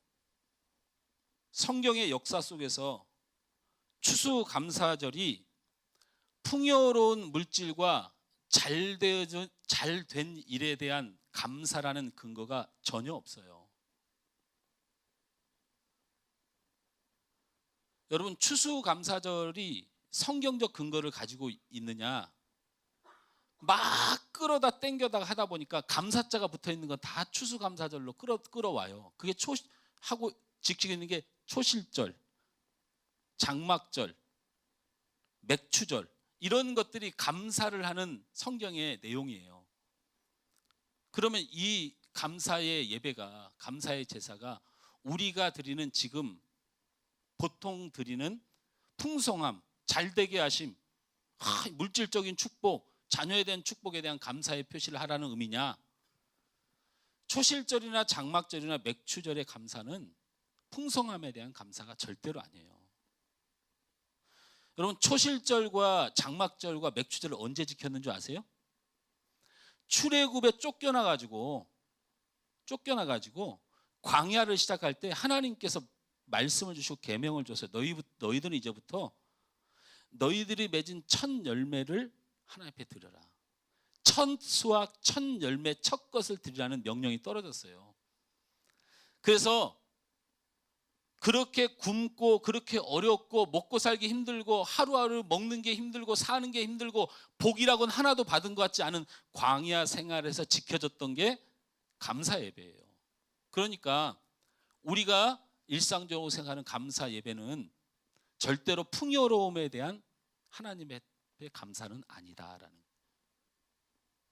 성경의 역사 속에서 추수감사절이 풍요로운 물질과 잘 된 일에 대한 감사라는 근거가 전혀 없어요. 여러분, 추수감사절이 성경적 근거를 가지고 있느냐? 막 끌어다 땡겨다가 하다 보니까 감사자가 붙어 있는 건 다 추수감사절로 끌어와요. 그게 하고 지키고 있는 게 초실절, 장막절, 맥추절, 이런 것들이 감사를 하는 성경의 내용이에요. 그러면 이 감사의 예배가, 감사의 제사가 우리가 드리는, 지금 보통 드리는 풍성함, 잘되게 하심, 물질적인 축복, 자녀에 대한 축복에 대한 감사의 표시를 하라는 의미냐? 초실절이나 장막절이나 맥추절의 감사는 풍성함에 대한 감사가 절대로 아니에요. 여러분, 초실절과 장막절과 맥추절을 언제 지켰는 줄 아세요? 출애굽에 쫓겨나가지고 광야를 시작할 때 하나님께서 말씀을 주시고 계명을 줬어요. 너희들은 이제부터 너희들이 맺은 첫 열매를 하나님 앞에 드려라. 첫 수확, 첫 열매, 첫 것을 드리라는 명령이 떨어졌어요. 그래서 그렇게 굶고 그렇게 어렵고 먹고 살기 힘들고 하루하루 먹는 게 힘들고 사는 게 힘들고 복이라고는 하나도 받은 것 같지 않은 광야 생활에서 지켜졌던 게 감사 예배예요. 그러니까 우리가 일상적으로 생각하는 감사 예배는 절대로 풍요로움에 대한 하나님의 감사는 아니다라는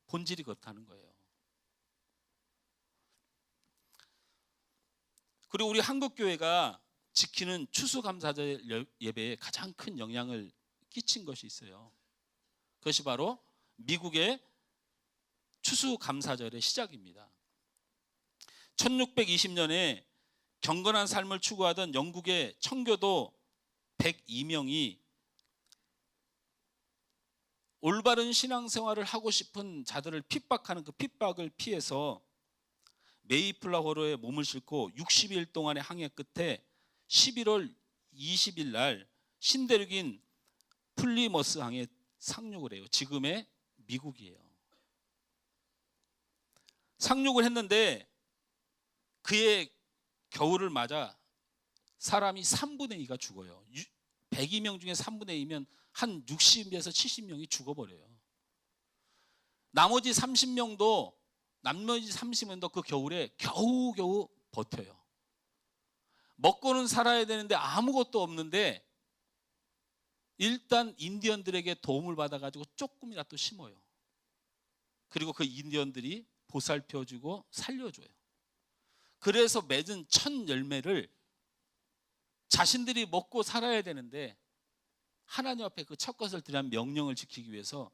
본질이 그렇다는 거예요. 그리고 우리 한국교회가 지키는 추수감사절 예배에 가장 큰 영향을 끼친 것이 있어요. 그것이 바로 미국의 추수감사절의 시작입니다. 1620년에 경건한 삶을 추구하던 영국의 청교도 102명이 올바른 신앙생활을 하고 싶은 자들을 핍박하는 그 핍박을 피해서 메이플라워로에 몸을 싣고 60일 동안의 항해 끝에 11월 20일 날 신대륙인 플리머스 항에 상륙을 해요. 지금의 미국이에요. 상륙을 했는데 그의 겨울을 맞아 사람이 3분의 2가 죽어요. 102명 중에 3분의 2면 한 60에서 70명이 죽어버려요. 나머지 30명도 그 겨울에 겨우겨우 버텨요. 먹고는 살아야 되는데 아무것도 없는데 일단 인디언들에게 도움을 받아가지고 조금이라도 심어요. 그리고 그 인디언들이 보살펴주고 살려줘요. 그래서 맺은 첫 열매를 자신들이 먹고 살아야 되는데 하나님 앞에 그 첫 것을 드리는 명령을 지키기 위해서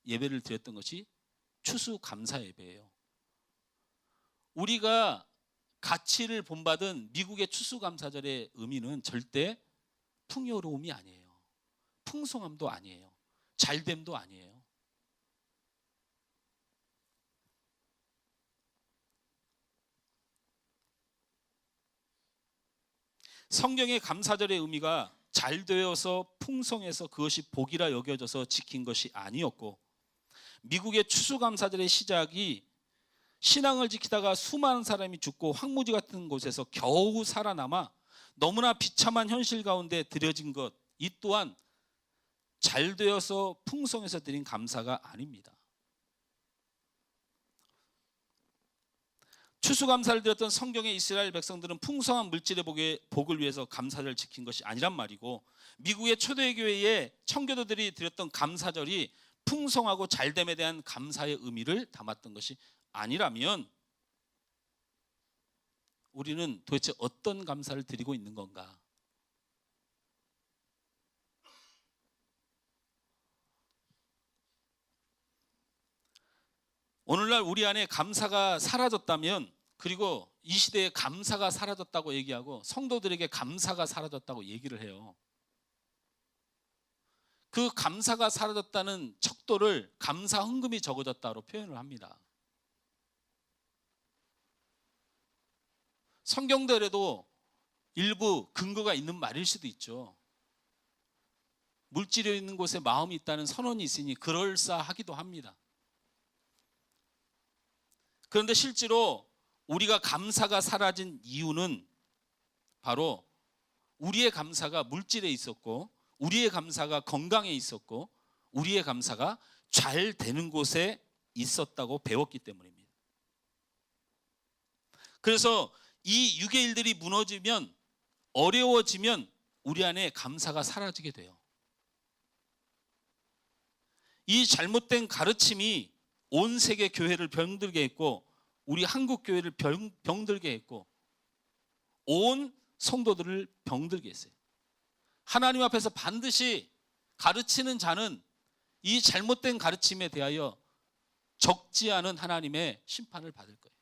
예배를 드렸던 것이 추수감사 예배예요. 우리가 가치를 본받은 미국의 추수감사절의 의미는 절대 풍요로움이 아니에요. 풍성함도 아니에요. 잘됨도 아니에요. 성경의 감사절의 의미가 잘 되어서 풍성해서 그것이 복이라 여겨져서 지킨 것이 아니었고, 미국의 추수감사절의 시작이 신앙을 지키다가 수많은 사람이 죽고 황무지 같은 곳에서 겨우 살아남아 너무나 비참한 현실 가운데 드려진 것, 이 또한 잘 되어서 풍성해서 드린 감사가 아닙니다. 추수감사를 드렸던 성경의 이스라엘 백성들은 풍성한 물질의 복을 위해서 감사절을 지킨 것이 아니란 말이고, 미국의 초대교회의 청교도들이 드렸던 감사절이 풍성하고 잘됨에 대한 감사의 의미를 담았던 것이 아니라면 우리는 도대체 어떤 감사를 드리고 있는 건가? 오늘날 우리 안에 감사가 사라졌다면, 그리고 이 시대에 감사가 사라졌다고 얘기하고 성도들에게 감사가 사라졌다고 얘기를 해요. 그 감사가 사라졌다는 척도를 감사 헌금이 적어졌다고 표현을 합니다. 성경대로도 일부 근거가 있는 말일 수도 있죠. 물질이 있는 곳에 마음이 있다는 선언이 있으니 그럴싸하기도 합니다. 그런데 실제로 우리가 감사가 사라진 이유는 바로 우리의 감사가 물질에 있었고, 우리의 감사가 건강에 있었고, 우리의 감사가 잘 되는 곳에 있었다고 배웠기 때문입니다. 그래서 이 육의 일들이 무너지면, 어려워지면 우리 안에 감사가 사라지게 돼요. 이 잘못된 가르침이 온 세계 교회를 병들게 했고, 우리 한국 교회를 병들게 했고, 온 성도들을 병들게 했어요. 하나님 앞에서 반드시 가르치는 자는 이 잘못된 가르침에 대하여 적지 않은 하나님의 심판을 받을 거예요.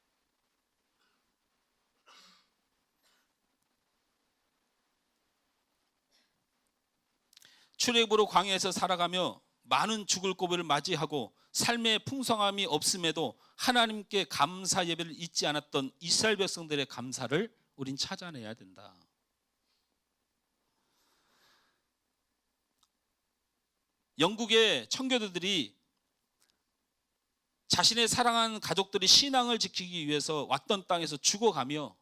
출애굽으로 광야에서 살아가며 많은 죽을 고비를 맞이하고 삶의 풍성함이 없음에도 하나님께 감사 예배를 잊지 않았던 이스라엘 백성들의 감사를 우린 찾아내야 된다. 영국의 청교도들이 자신의 사랑하는 가족들이 신앙을 지키기 위해서 왔던 땅에서 죽어가며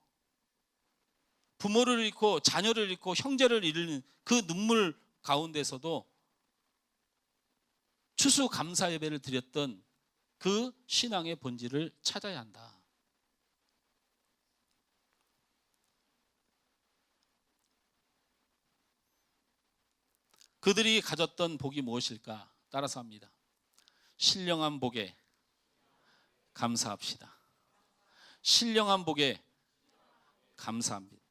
부모를 잃고 자녀를 잃고 형제를 잃는 그 눈물 가운데서도 추수감사 예배를 드렸던 그 신앙의 본질을 찾아야 한다. 그들이 가졌던 복이 무엇일까? 따라서 합니다. 신령한 복에 감사합시다. 신령한 복에 감사합니다.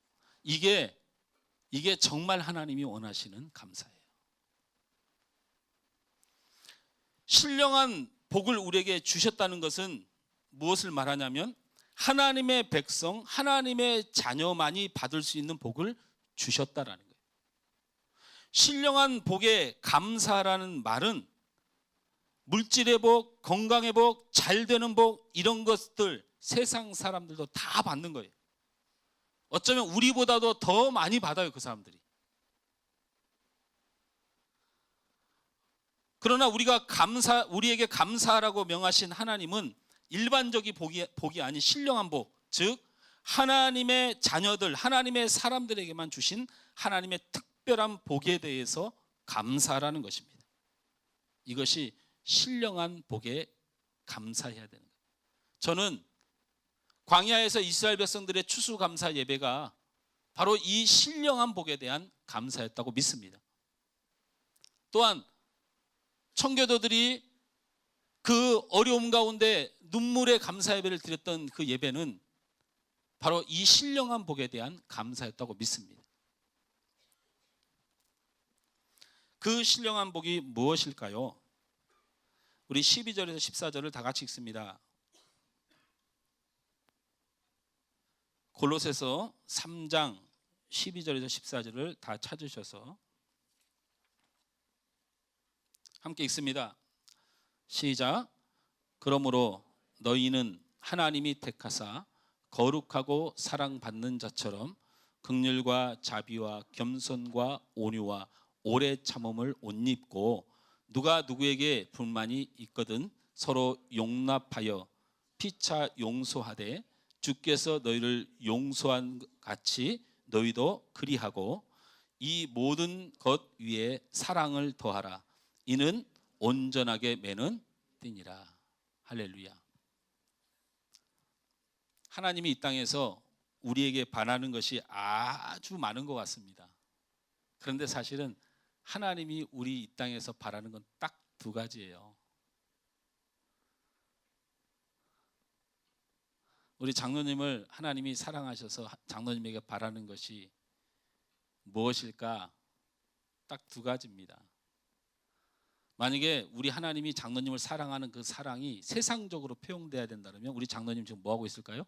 이게 정말 하나님이 원하시는 감사예요. 신령한 복을 우리에게 주셨다는 것은 무엇을 말하냐면 하나님의 백성, 하나님의 자녀만이 받을 수 있는 복을 주셨다라는 거예요. 신령한 복에 감사라는 말은 물질의 복, 건강의 복, 잘 되는 복 이런 것들 세상 사람들도 다 받는 거예요. 어쩌면 우리보다도 더 많이 받아요, 그 사람들이. 그러나 우리에게 감사라고 명하신 하나님은 일반적인 복이 아닌 신령한 복, 즉 하나님의 자녀들, 하나님의 사람들에게만 주신 하나님의 특별한 복에 대해서 감사라는 것입니다. 이것이 신령한 복에 감사해야 되는 거예요. 저는 광야에서 이스라엘 백성들의 추수감사 예배가 바로 이 신령한 복에 대한 감사였다고 믿습니다. 또한 청교도들이 그 어려움 가운데 눈물의 감사 예배를 드렸던 그 예배는 바로 이 신령한 복에 대한 감사였다고 믿습니다. 그 신령한 복이 무엇일까요? 우리 12절에서 14절을 다 같이 읽습니다. 골로새서 3장 12절에서 14절을 다 찾으셔서 함께 읽습니다. 시작. 그러므로 너희는 하나님이 택하사 거룩하고 사랑받는 자처럼 긍휼과 자비와 겸손과 온유와 오래 참음을 옷 입고 누가 누구에게 불만이 있거든 서로 용납하여 피차 용서하되 주께서 너희를 용서한 같이 너희도 그리하고 이 모든 것 위에 사랑을 더하라. 이는 온전하게 매는 띠니라. 할렐루야. 하나님이 이 땅에서 우리에게 바라는 것이 아주 많은 것 같습니다. 그런데 사실은 하나님이 우리 이 땅에서 바라는 건 딱 두 가지예요. 우리 장로님을 하나님이 사랑하셔서 장로님에게 바라는 것이 무엇일까? 딱 두 가지입니다. 만약에 우리 하나님이 장로님을 사랑하는 그 사랑이 세상적으로 표현돼야 된다면 우리 장로님 지금 뭐 하고 있을까요?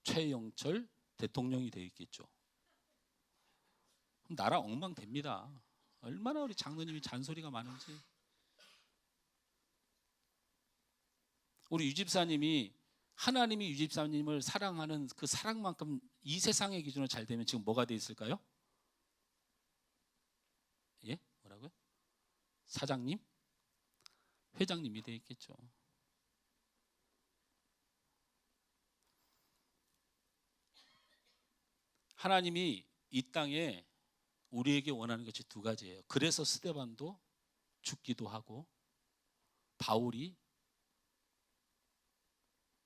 최영철 대통령이 되어 있겠죠. 그럼 나라 엉망됩니다. 얼마나 우리 장로님이 잔소리가 많은지. 우리 유집사님이 하나님이 유집사님을 사랑하는 그 사랑만큼 이 세상의 기준으로 잘 되면 지금 뭐가 되어 있을까요? 예? 뭐라고요? 사장님? 회장님이 되어 있겠죠. 하나님이 이 땅에 우리에게 원하는 것이 두 가지예요. 그래서 스데반도 죽기도 하고 바울이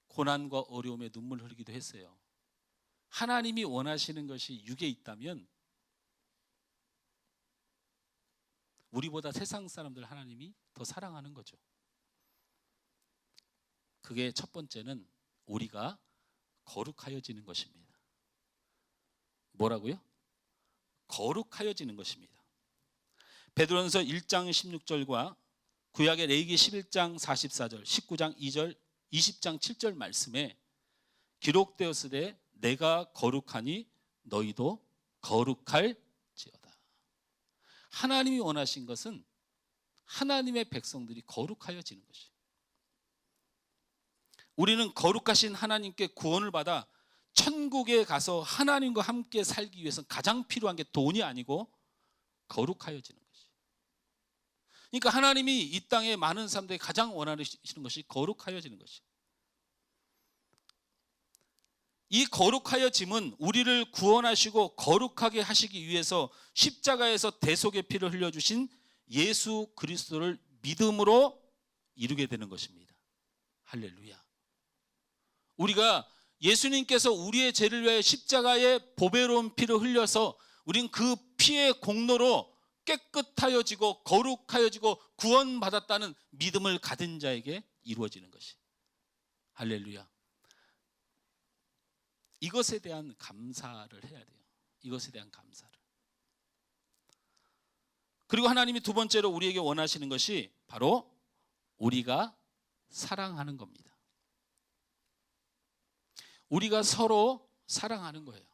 고난과 어려움에 눈물 흘리기도 했어요. 하나님이 원하시는 것이 육에 있다면 우리보다 세상 사람들 하나님이 더 사랑하는 거죠. 그게 첫 번째는 우리가 거룩하여지는 것입니다. 뭐라고요? 거룩하여지는 것입니다. 베드로전서 1장 16절과 구약의 레위기 11장 44절, 19장 2절, 20장 7절 말씀에 기록되었으되 내가 거룩하니 너희도 거룩할지어다. 하나님이 원하신 것은 하나님의 백성들이 거룩하여지는 것이에요. 우리는 거룩하신 하나님께 구원을 받아 천국에 가서 하나님과 함께 살기 위해서 가장 필요한 게 돈이 아니고 거룩하여지는 거예요. 그러니까 하나님이 이 땅에 많은 사람들이 가장 원하시는 것이 거룩하여지는 것이에요. 이 거룩하여짐은 우리를 구원하시고 거룩하게 하시기 위해서 십자가에서 대속의 피를 흘려주신 예수 그리스도를 믿음으로 이루게 되는 것입니다. 할렐루야. 우리가 예수님께서 우리의 죄를 위하여 십자가에 보배로운 피를 흘려서 우린 그 피의 공로로 깨끗하여지고 거룩하여지고 구원받았다는 믿음을 가진 자에게 이루어지는 것이. 할렐루야. 이것에 대한 감사를 해야 돼요. 이것에 대한 감사를. 그리고 하나님이 두 번째로 우리에게 원하시는 것이 바로 우리가 사랑하는 겁니다. 우리가 서로 사랑하는 거예요.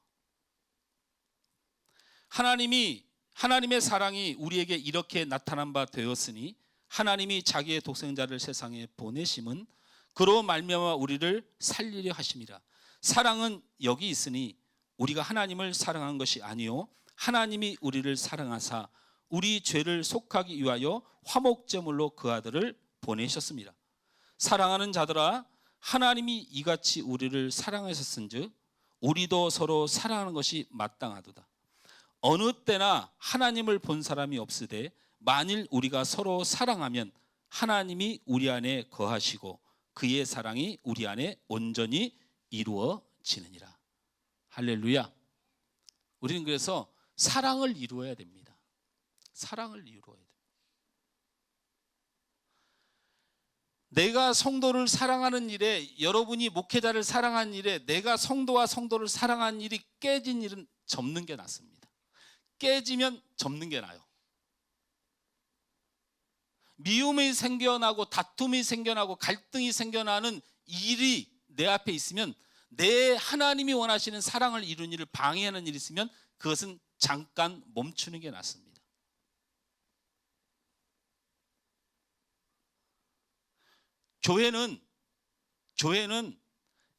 하나님의 사랑이 우리에게 이렇게 나타난 바 되었으니 하나님이 자기의 독생자를 세상에 보내심은 그로 말미암아 우리를 살리려 하심이라. 사랑은 여기 있으니 우리가 하나님을 사랑한 것이 아니요 하나님이 우리를 사랑하사 우리 죄를 속하기 위하여 화목제물로 그 아들을 보내셨습니다. 사랑하는 자들아, 하나님이 이같이 우리를 사랑하셨은즉 우리도 서로 사랑하는 것이 마땅하도다. 어느 때나 하나님을 본 사람이 없으되 만일 우리가 서로 사랑하면 하나님이 우리 안에 거하시고 그의 사랑이 우리 안에 온전히 이루어지느니라. 할렐루야. 우리는 그래서 사랑을 이루어야 됩니다. 사랑을 이루어야 됩니다. 내가 성도를 사랑하는 일에, 여러분이 목회자를 사랑하는 일에 내가 성도와 성도를 사랑하는 일이 깨진 일은 접는 게 낫습니다. 깨지면 접는 게 나아요. 미움이 생겨나고 다툼이 생겨나고 갈등이 생겨나는 일이 내 앞에 있으면, 내 하나님이 원하시는 사랑을 이루는 일을 방해하는 일이 있으면 그것은 잠깐 멈추는 게 낫습니다. 교회는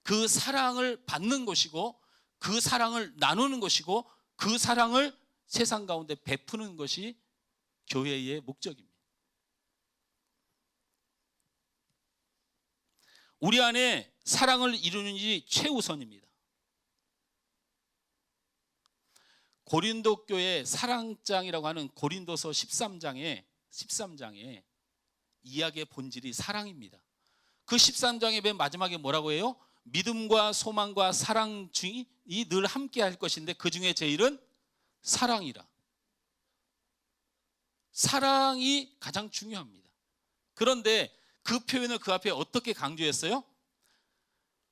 그 사랑을 받는 것이고 그 사랑을 나누는 것이고 그 사랑을 세상 가운데 베푸는 것이 교회의 목적입니다. 우리 안에 사랑을 이루는 일이 최우선입니다. 고린도 교회 사랑장이라고 하는 고린도서 13장에 이야기의 본질이 사랑입니다. 그 13장의 맨 마지막에 뭐라고 해요? 믿음과 소망과 사랑 중이 늘 함께 할 것인데 그 중에 제일은 사랑이라. 사랑이 가장 중요합니다. 그런데 그 표현을 그 앞에 어떻게 강조했어요?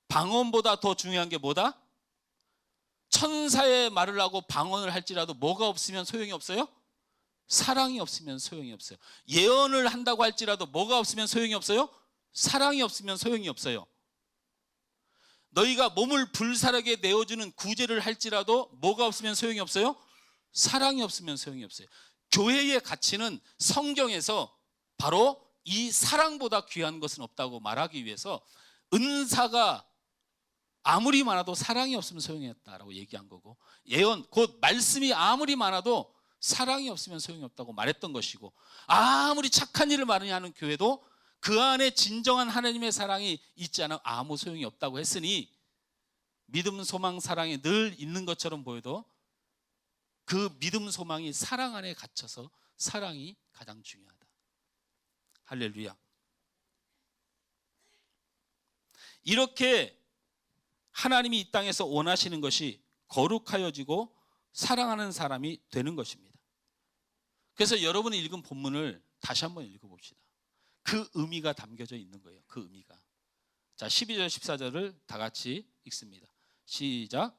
방언보다 더 중요한 게 뭐다? 천사의 말을 하고 방언을 할지라도 뭐가 없으면 소용이 없어요? 사랑이 없으면 소용이 없어요. 예언을 한다고 할지라도 뭐가 없으면 소용이 없어요? 사랑이 없으면 소용이 없어요. 너희가 몸을 불사르게 내어주는 구제를 할지라도 뭐가 없으면 소용이 없어요? 사랑이 없으면 소용이 없어요. 교회의 가치는 성경에서 바로 이 사랑보다 귀한 것은 없다고 말하기 위해서 은사가 아무리 많아도 사랑이 없으면 소용이 없다라고 얘기한 거고, 예언 곧 말씀이 아무리 많아도 사랑이 없으면 소용이 없다고 말했던 것이고, 아무리 착한 일을 많이 하는 교회도 그 안에 진정한 하나님의 사랑이 있지 않으면 아무 소용이 없다고 했으니, 믿음, 소망, 사랑이 늘 있는 것처럼 보여도 그 믿음, 소망이 사랑 안에 갇혀서 사랑이 가장 중요하다. 할렐루야. 이렇게 하나님이 이 땅에서 원하시는 것이 거룩하여지고 사랑하는 사람이 되는 것입니다. 그래서 여러분이 읽은 본문을 다시 한번 읽어봅시다. 그 의미가 담겨져 있는 거예요. 그 의미가. 자, 12절 14절을 다 같이 읽습니다. 시작.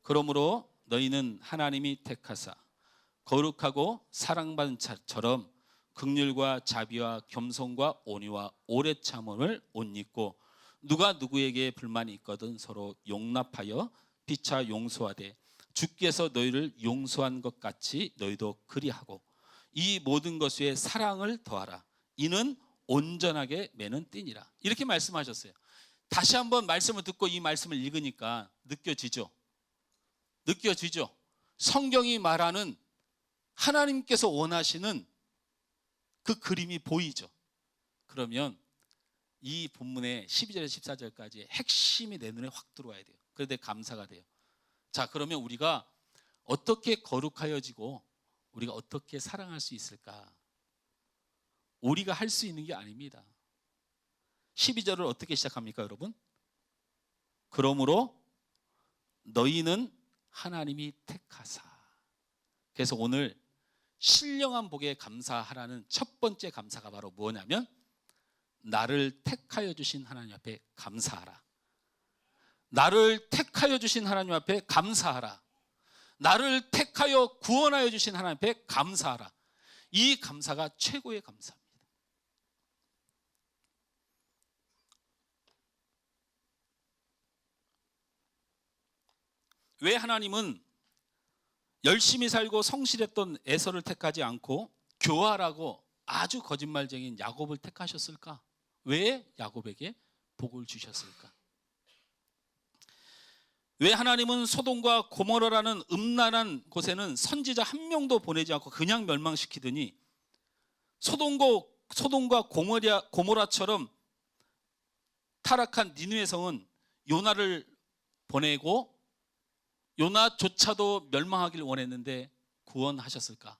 그러므로 너희는 하나님이 택하사 거룩하고 사랑받은 자처럼 긍휼과 자비와 겸손과 온유와 오래 참음을 옷 입고, 누가 누구에게 불만이 있거든 서로 용납하여 피차 용서하되 주께서 너희를 용서한 것 같이 너희도 그리하고, 이 모든 것 위에 사랑을 더하라. 이는 온전하게 매는 띠니라. 이렇게 말씀하셨어요. 다시 한번 말씀을 듣고 이 말씀을 읽으니까 느껴지죠? 성경이 말하는 하나님께서 원하시는 그 그림이 보이죠. 그러면 이 본문의 12절에서 14절까지 핵심이 내 눈에 확 들어와야 돼요. 그런데 감사가 돼요. 자, 그러면 우리가 어떻게 거룩하여지고 우리가 어떻게 사랑할 수 있을까? 우리가 할 수 있는 게 아닙니다. 12절을 어떻게 시작합니까, 여러분? 그러므로 너희는 하나님이 택하사. 그래서 오늘 신령한 복에 감사하라는 첫 번째 감사가 바로 뭐냐면 나를 택하여 주신 하나님 앞에 감사하라. 나를 택하여 주신 하나님 앞에 감사하라. 나를 택하여 구원하여 주신 하나님 앞에 감사하라. 이 감사가 최고의 감사입니다. 왜 하나님은 열심히 살고 성실했던 에서를 택하지 않고 교활하고 아주 거짓말쟁이인 야곱을 택하셨을까? 왜 야곱에게 복을 주셨을까? 왜 하나님은 소돔과 고모라라는 음란한 곳에는 선지자 한 명도 보내지 않고 그냥 멸망시키더니 소돔과 고모라처럼 타락한 니느웨 성은 요나를 보내고 요나조차도 멸망하기를 원했는데 구원하셨을까?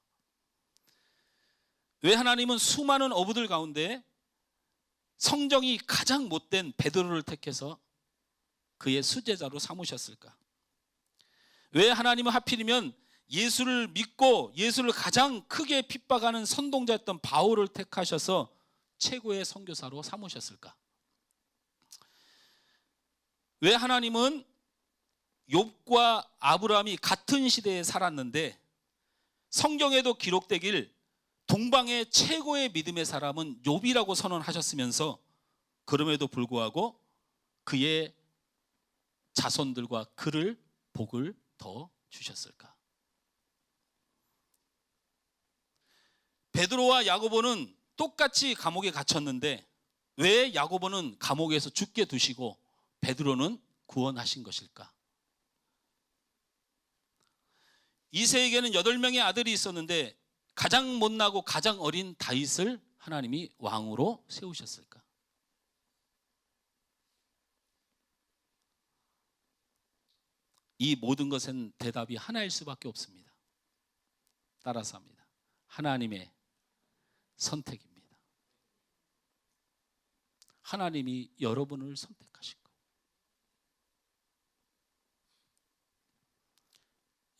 왜 하나님은 수많은 어부들 가운데 성정이 가장 못된 베드로를 택해서 그의 수제자로 삼으셨을까? 왜 하나님은 하필이면 예수를 믿고 예수를 가장 크게 핍박하는 선동자였던 바울을 택하셔서 최고의 선교사로 삼으셨을까? 왜 하나님은 욥과 아브라함이 같은 시대에 살았는데 성경에도 기록되길 동방의 최고의 믿음의 사람은 욥이라고 선언하셨으면서 그럼에도 불구하고 그의 자손들과 그를 복을 더 주셨을까? 베드로와 야고보는 똑같이 감옥에 gat혔는데 왜 야고보는 감옥에서 죽게 두시고 베드로는 구원하신 것일까? 이새에게는 8명의 아들이 있었는데 가장 못나고 가장 어린 다윗을 하나님이 왕으로 세우셨을까? 이 모든 것은 대답이 하나일 수밖에 없습니다. 따라서 합니다. 하나님의 선택입니다. 하나님이 여러분을 선택하신 거예요.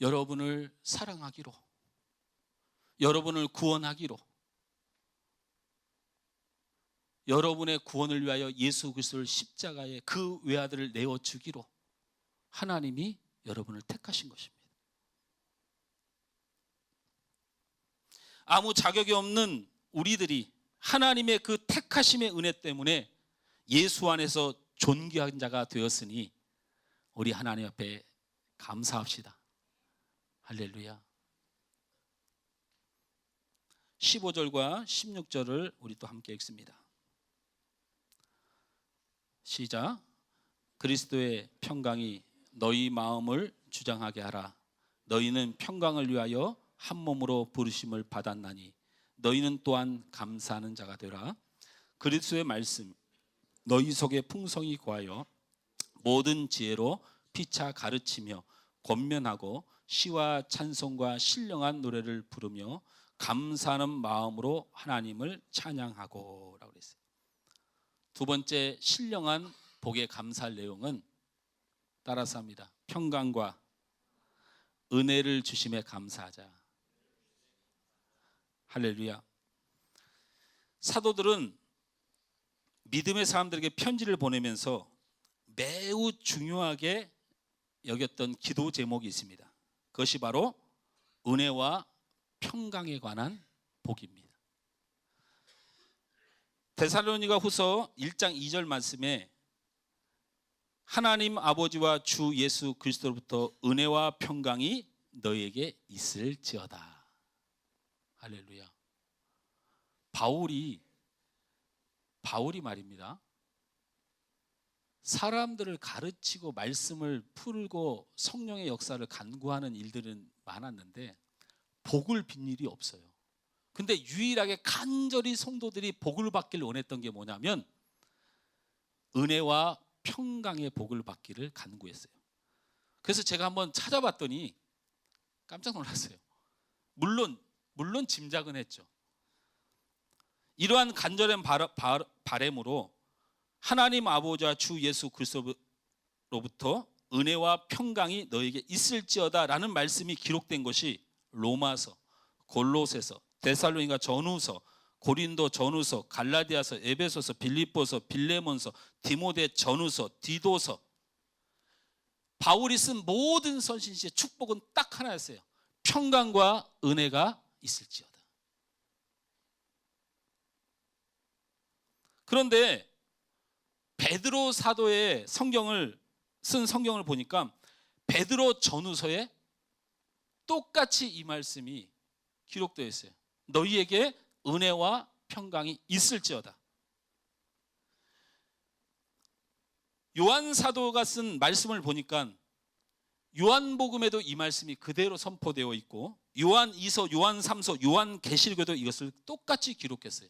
여러분을 사랑하기로, 여러분을 구원하기로, 여러분의 구원을 위하여 예수 그리스도를 십자가에 그 외아들을 내어주기로 하나님이 여러분을 택하신 것입니다. 아무 자격이 없는 우리들이 하나님의 그 택하심의 은혜 때문에 예수 안에서 존귀한 자가 되었으니 우리 하나님 앞에 감사합시다. 할렐루야. 15절과 16절을 우리 또 함께 읽습니다. 시작. 그리스도의 평강이 너희 마음을 주장하게 하라. 너희는 평강을 위하여 한 몸으로 부르심을 받았나니 너희는 또한 감사하는 자가 되라. 그리스도의 말씀 너희 속에 풍성히 구하여 모든 지혜로 피차 가르치며 권면하고 시와 찬송과 신령한 노래를 부르며 감사하는 마음으로 하나님을 찬양하고 라고 그랬어요. 두 번째 신령한 복에 감사할 내용은 따라서 합니다. 평강과 은혜를 주심에 감사하자. 할렐루야. 사도들은 믿음의 사람들에게 편지를 보내면서 매우 중요하게 여겼던 기도 제목이 있습니다. 그것이 바로 은혜와 평강에 관한 복입니다. 데살로니가 후서 1장 2절 말씀에 하나님 아버지와 주 예수 그리스도로부터 은혜와 평강이 너에게 있을지어다. 할렐루야. 바울이 말입니다. 사람들을 가르치고 말씀을 풀고 성령의 역사를 간구하는 일들은 많았는데 복을 빈 일이 없어요. 근데 유일하게 간절히 성도들이 복을 받기를 원했던 게 뭐냐면 은혜와 평강의 복을 받기를 간구했어요. 그래서 제가 한번 찾아봤더니 깜짝 놀랐어요. 물론 짐작은 했죠. 이러한 간절한 바람으로 하나님 아버지와 주 예수 그리스도로부터 은혜와 평강이 너에게 있을지어다 라는 말씀이 기록된 것이 로마서, 골로새서, 데살로니가 전후서, 고린도 전후서, 갈라디아서, 에베소서, 빌립보서, 빌레몬서, 디모데 전후서, 디도서, 바울이 쓴 모든 선신시의 축복은 딱 하나였어요. 평강과 은혜가 있을지어다. 그런데 베드로 사도의 쓴 성경을 보니까 베드로 전후서에 똑같이 이 말씀이 기록되어 있어요. 너희에게 은혜와 평강이 있을지어다. 요한 사도가 쓴 말씀을 보니까 요한복음에도 이 말씀이 그대로 선포되어 있고 요한 2서, 요한 3서, 요한 계시록에도 이것을 똑같이 기록했어요.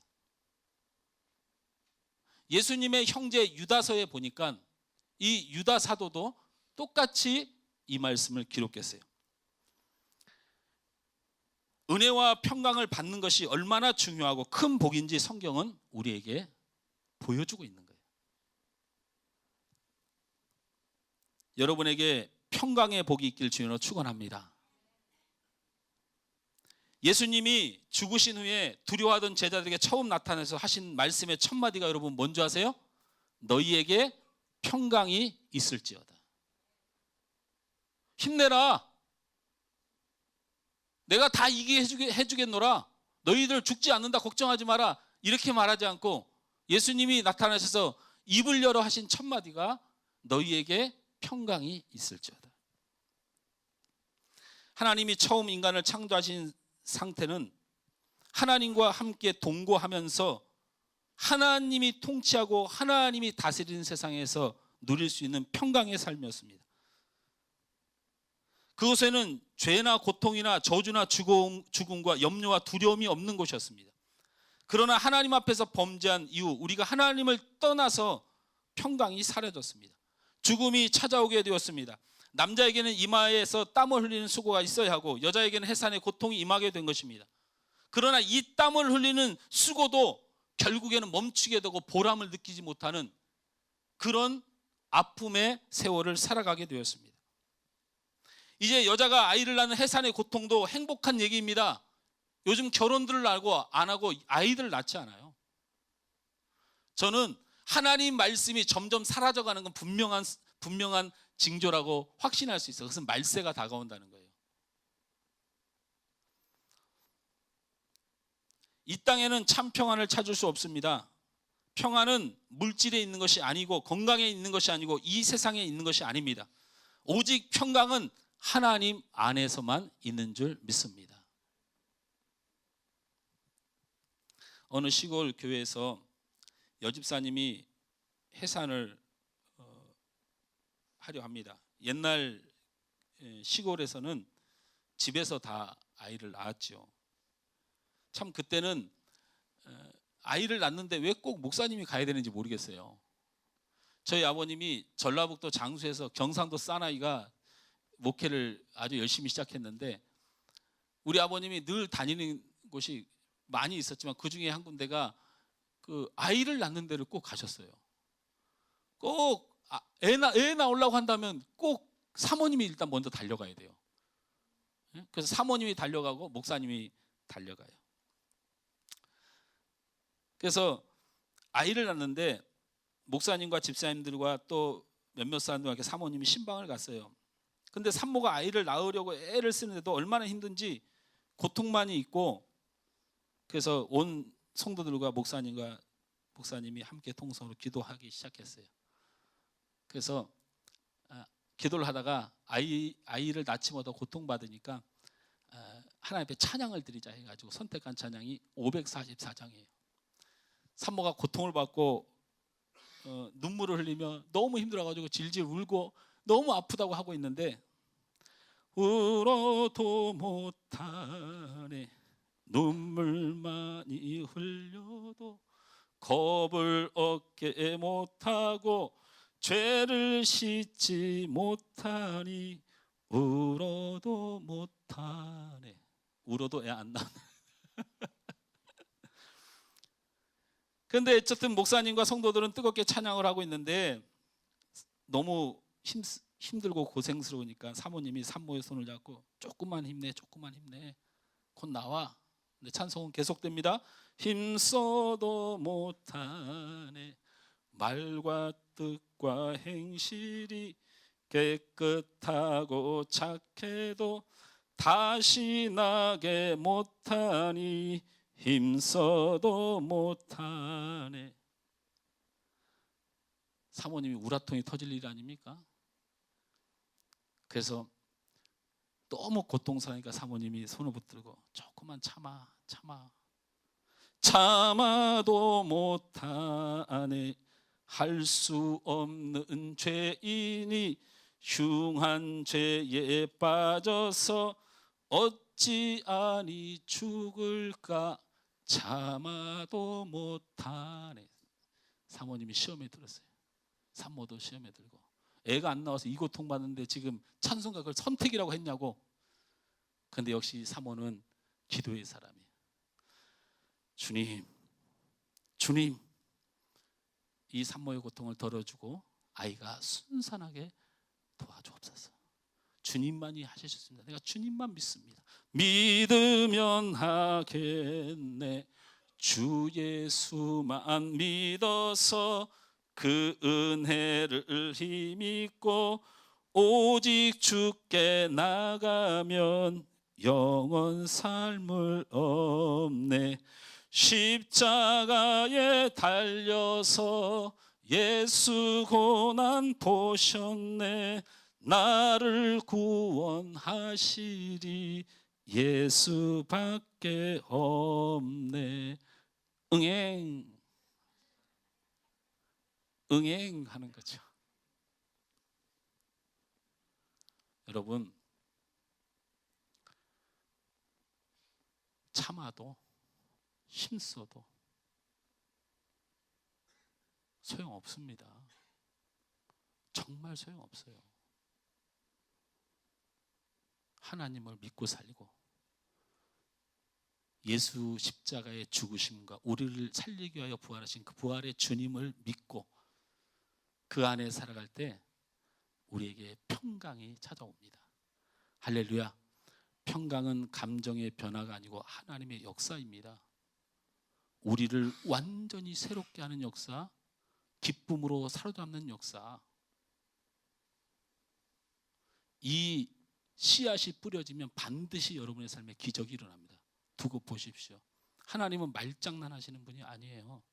예수님의 형제 유다서에 보니까 이 유다 사도도 똑같이 이 말씀을 기록했어요. 은혜와 평강을 받는 것이 얼마나 중요하고 큰 복인지 성경은 우리에게 보여주고 있는 거예요. 여러분에게 평강의 복이 있길 주님으로 축원합니다. 예수님이 죽으신 후에 두려워하던 제자들에게 처음 나타나서 하신 말씀의 첫 마디가 여러분 뭔지 아세요? 너희에게 평강이 있을지어다. 힘내라. 내가 다 이기게 해주겠노라. 너희들 죽지 않는다. 걱정하지 마라. 이렇게 말하지 않고 예수님이 나타나셔서 입을 열어 하신 첫 마디가 너희에게 평강이 있을지어다. 하나님이 처음 인간을 창조하신 상태는 하나님과 함께 동거하면서 하나님이 통치하고 하나님이 다스리는 세상에서 누릴 수 있는 평강의 삶이었습니다. 그곳에는 죄나 고통이나 저주나 죽음과 염려와 두려움이 없는 곳이었습니다. 그러나 하나님 앞에서 범죄한 이후 우리가 하나님을 떠나서 평강이 사라졌습니다. 죽음이 찾아오게 되었습니다. 남자에게는 이마에서 땀을 흘리는 수고가 있어야 하고 여자에게는 해산의 고통이 임하게 된 것입니다. 그러나 이 땀을 흘리는 수고도 결국에는 멈추게 되고 보람을 느끼지 못하는 그런 아픔의 세월을 살아가게 되었습니다. 이제 여자가 아이를 낳는 해산의 고통도 행복한 얘기입니다. 요즘 결혼들을 하고 안 하고 아이들을 낳지 않아요. 저는 하나님 말씀이 점점 사라져가는 건 분명한 징조라고 확신할 수 있어요. 그것은 말세가 다가온다는 거예요. 이 땅에는 참 평안을 찾을 수 없습니다. 평안은 물질에 있는 것이 아니고 건강에 있는 것이 아니고 이 세상에 있는 것이 아닙니다. 오직 평강은 하나님 안에서만 있는 줄 믿습니다. 어느 시골 교회에서 여집사님이 해산을 하려 합니다. 옛날 시골에서는 집에서 다 아이를 낳았죠. 참 그때는 아이를 낳는데 왜 꼭 목사님이 가야 되는지 모르겠어요. 저희 아버님이 전라북도 장수에서 경상도 사나이가 목회를 아주 열심히 시작했는데 우리 아버님이 늘 다니는 곳이 많이 있었지만 그 중에 한 군데가 그 아이를 낳는 데를 꼭 가셨어요. 꼭 애 낳으려고 한다면 꼭 사모님이 일단 먼저 달려가야 돼요. 그래서 사모님이 달려가고 목사님이 달려가요. 그래서 아이를 낳는데 목사님과 집사님들과 또 몇몇 사람들과 함께 사모님이 신방을 갔어요. 근데 산모가 아이를 낳으려고 애를 쓰는데도 얼마나 힘든지 고통만이 있고 그래서 온 성도들과 목사님이 함께 통성으로 기도하기 시작했어요. 그래서 기도를 하다가 아이를 낳지 못하고 고통받으니까 하나님 앞에 찬양을 드리자 해가지고 선택한 찬양이 544장이에요. 산모가 고통을 받고 눈물을 흘리며 너무 힘들어가지고 질질 울고 너무 아프다고 하고 있는데 울어도 못하네 눈물 많이 흘려도 겁을 얻게 못하고 죄를 씻지 못하니 울어도 못하네. 울어도 애 안 나네. 근데 어쨌든 목사님과 성도들은 뜨겁게 찬양을 하고 있는데 너무 힘들고 고생스러우니까 사모님이 산모의 손을 잡고 조금만 힘내, 조금만 힘내, 곧 나와. 근데 찬송은 계속됩니다. 힘써도 못하네. 말과 뜻과 행실이 깨끗하고 착해도 다시 나게 못하니 힘써도 못하네. 사모님이 우라통이 터질 일 아닙니까? 그래서 너무 고통스러우니까 사모님이 손을 붙들고 조금만 참아도 못하네. 할 수 없는 죄인이 흉한 죄에 빠져서 어찌 아니 죽을까 참아도 못하네. 사모님이 시험에 들었어요. 산모도 시험에 들고 애가 안 나와서 이 고통받는데 지금 찬송가 그걸 선택이라고 했냐고. 근데 역시 사모는 기도의 사람이에요. 주님 이 산모의 고통을 덜어주고 아이가 순산하게 도와주옵소서. 주님만이 하셨습니다. 내가 주님만 믿습니다. 믿으면 하겠네. 주 예수만 믿어서 그 은혜를 힘입고 오직 주께 나가면 영원 삶을 얻네. 십자가에 달려서 예수 고난 보셨네. 나를 구원하시리 예수밖에 없네. 응행하는 거죠. 여러분, 참아도 힘써도 소용없습니다. 정말 소용없어요. 하나님을 믿고 살고 예수 십자가의 죽으심과 우리를 살리기 위하여 부활하신 그 부활의 주님을 믿고 그 안에 살아갈 때 우리에게 평강이 찾아옵니다. 할렐루야. 평강은 감정의 변화가 아니고 하나님의 역사입니다. 우리를 완전히 새롭게 하는 역사, 기쁨으로 사로잡는 역사. 이 씨앗이 뿌려지면 반드시 여러분의 삶에 기적이 일어납니다. 두고 보십시오. 하나님은 말장난하시는 분이 아니에요.